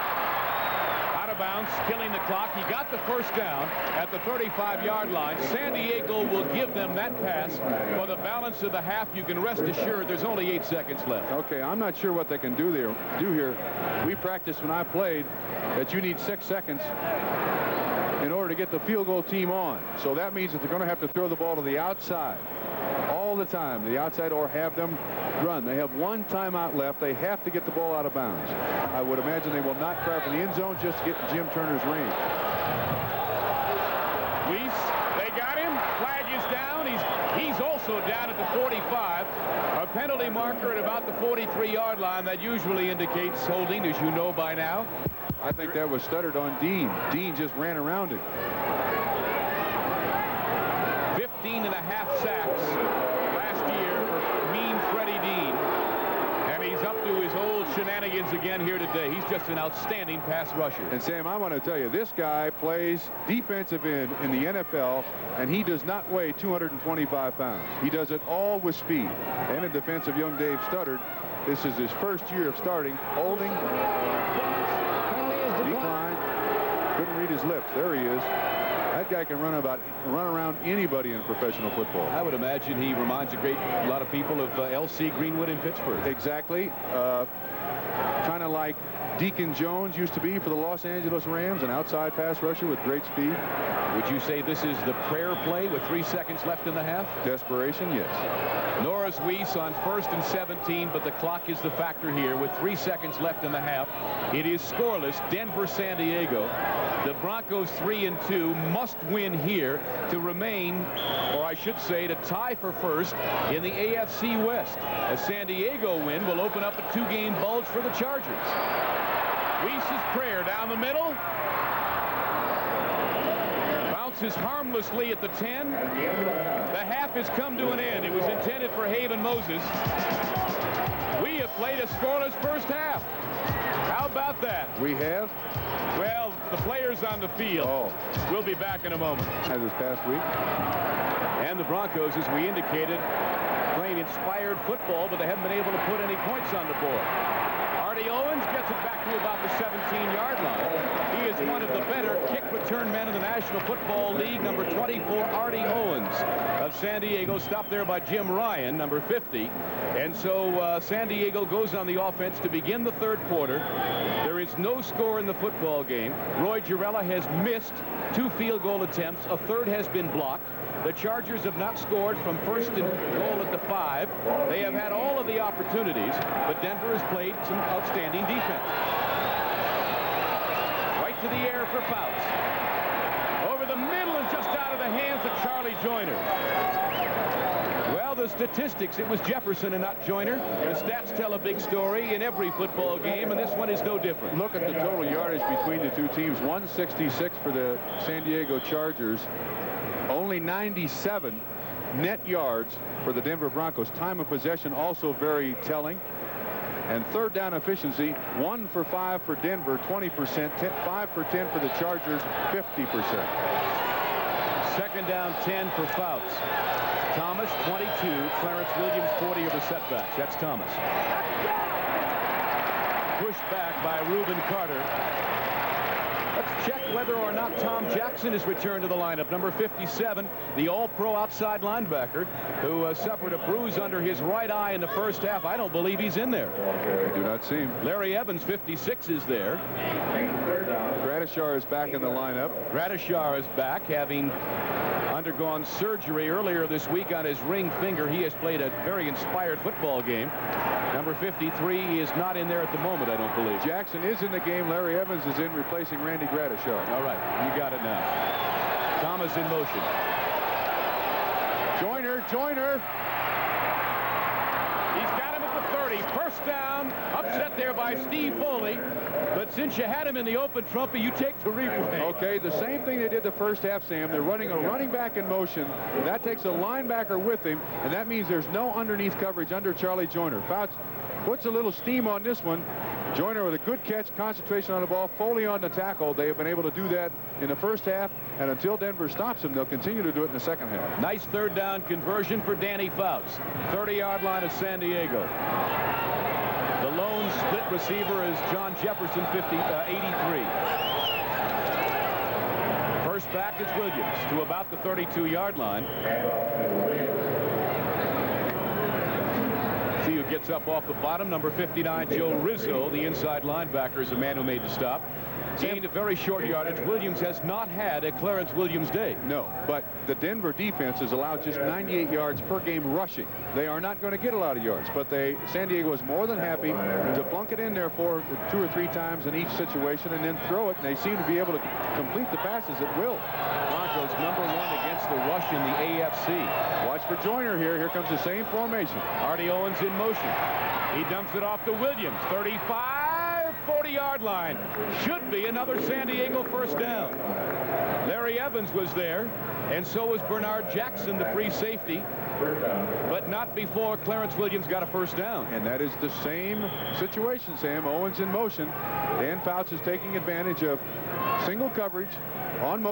Out of bounds, killing the clock. He got the first down at the 35-yard line. San Diego will give them that pass for the balance of the half. You can rest assured there's only 8 seconds left. Okay, I'm not sure what they can do here. We practiced when I played that you need 6 seconds in order to get the field goal team on. So that means that they're going to have to throw the ball to the outside all the time, the outside, or have them run. They have one timeout left. They have to get the ball out of bounds. I would imagine they will not try for the end zone just to get in Jim Turner's range. Weiss, they got him. Flag is down. He's also down at the 45. A penalty marker at about the 43-yard line. That usually indicates holding, as you know by now. I think that was stuttered on Dean. Dean just ran around him. 15.5 sacks last year for mean Freddie Dean. And he's up to his old shenanigans again here today. He's just an outstanding pass rusher. And Sam, I want to tell you, this guy plays defensive end in the NFL, and he does not weigh 225 pounds. He does it all with speed. And in defense of young Dave Studdard, this is his first year of starting, holding, decline, couldn't read his lips. There he is. That guy can run around anybody in professional football. I would imagine he reminds a lot of people of L.C. Greenwood in Pittsburgh. Exactly. Kind of like Deacon Jones used to be for the Los Angeles Rams, an outside pass rusher with great speed. Would you say this is the prayer play with 3 seconds left in the half? Desperation, yes. Norris Weiss on 1st and 17, but the clock is the factor here with 3 seconds left in the half. It is scoreless. Denver, San Diego. The Broncos 3-2 must win here to remain, or I should say to tie for first in the AFC West. A San Diego win will open up a 2-game bulge for the Chargers. Weiss's prayer down the middle. Bounces harmlessly at the 10. The half has come to an end. It was intended for Haven Moses. We have played a scoreless first half. How about that? We have? Well, the players on the field. Oh. We'll be back in a moment. This past week. And the Broncos, as we indicated, playing inspired football, but they haven't been able to put any points on the board. Artie Owens gets it back to about the 17-yard line. He is one of the better kick return men in the National Football League. Number 24, Artie Owens of San Diego, stopped there by Jim Ryan, number 50. And so San Diego goes on the offense to begin the third quarter. There is no score in the football game. Roy Girella has missed 2 field goal attempts. A third has been blocked. The Chargers have not scored from 1st and goal at the 5. They have had all of the opportunities, but Denver has played some outstanding defense. Right to the air for Fouts. Over the middle and just out of the hands of Charlie Joyner. Well, the statistics, it was Jefferson and not Joyner. The stats tell a big story in every football game, and this one is no different. Look at the total yardage between the two teams. 166 for the San Diego Chargers. Only 97 net yards for the Denver Broncos. Time of possession also very telling. And third down efficiency, 1 for 5 for Denver, 20%, 5 for 10 for the Chargers, 50%. Second down 10 for Fouts. Thomas 22, Clarence Williams 40 over setbacks. That's Thomas. Pushed back by Reuben Carter. Let's check whether or not Tom Jackson has returned to the lineup. Number 57, the all-pro outside linebacker who suffered a bruise under his right eye in the first half. I don't believe he's in there. I do not see him. Larry Evans, 56, is there. Gradishar is back in the lineup. Gradishar is back, having undergone surgery earlier this week on his ring finger. He has played a very inspired football game. Number 53 is not in there at the moment, I don't believe. Jackson is in the game. Larry Evans is in, replacing Randy Gradishar. All right, you got it now. Thomas in motion. Joyner. He's got him at the 30. First down. Upset there by Steve Foley. But since you had him in the open, Trumpy, you take the replay. Okay, the same thing they did the first half, Sam. They're running a running back in motion. That takes a linebacker with him, and that means there's no underneath coverage under Charlie Joyner. Fouts puts a little steam on this one. Joyner with a good catch, concentration on the ball, Foley on the tackle. They have been able to do that in the first half, and until Denver stops them, they'll continue to do it in the second half. Nice third down conversion for Danny Fouts. 30-yard line of San Diego. The lone split receiver is John Jefferson, 83. First back is Williams to about the 32-yard line. See who gets up off the bottom. Number 59, Joe Rizzo, the inside linebacker, is the man who made the stop. gained a very short yardage. Williams has not had a Clarence Williams day. No, but the Denver defense has allowed just 98 yards per game rushing. They are not going to get a lot of yards, but San Diego is more than happy to plunk it in there for 2 or 3 times in each situation and then throw it, and they seem to be able to complete the passes at will. Broncos #1 against the rush in the AFC. Watch for Joyner here. Here comes the same formation. Artie Owens in motion. He dumps it off to Williams. 35, 40-yard line. Should be another San Diego first down. Larry Evans was there, and so was Bernard Jackson, the free safety, but not before Clarence Williams got a first down. And that is the same situation, Sam. Owens in motion. Dan Fouts is taking advantage of single coverage on motion.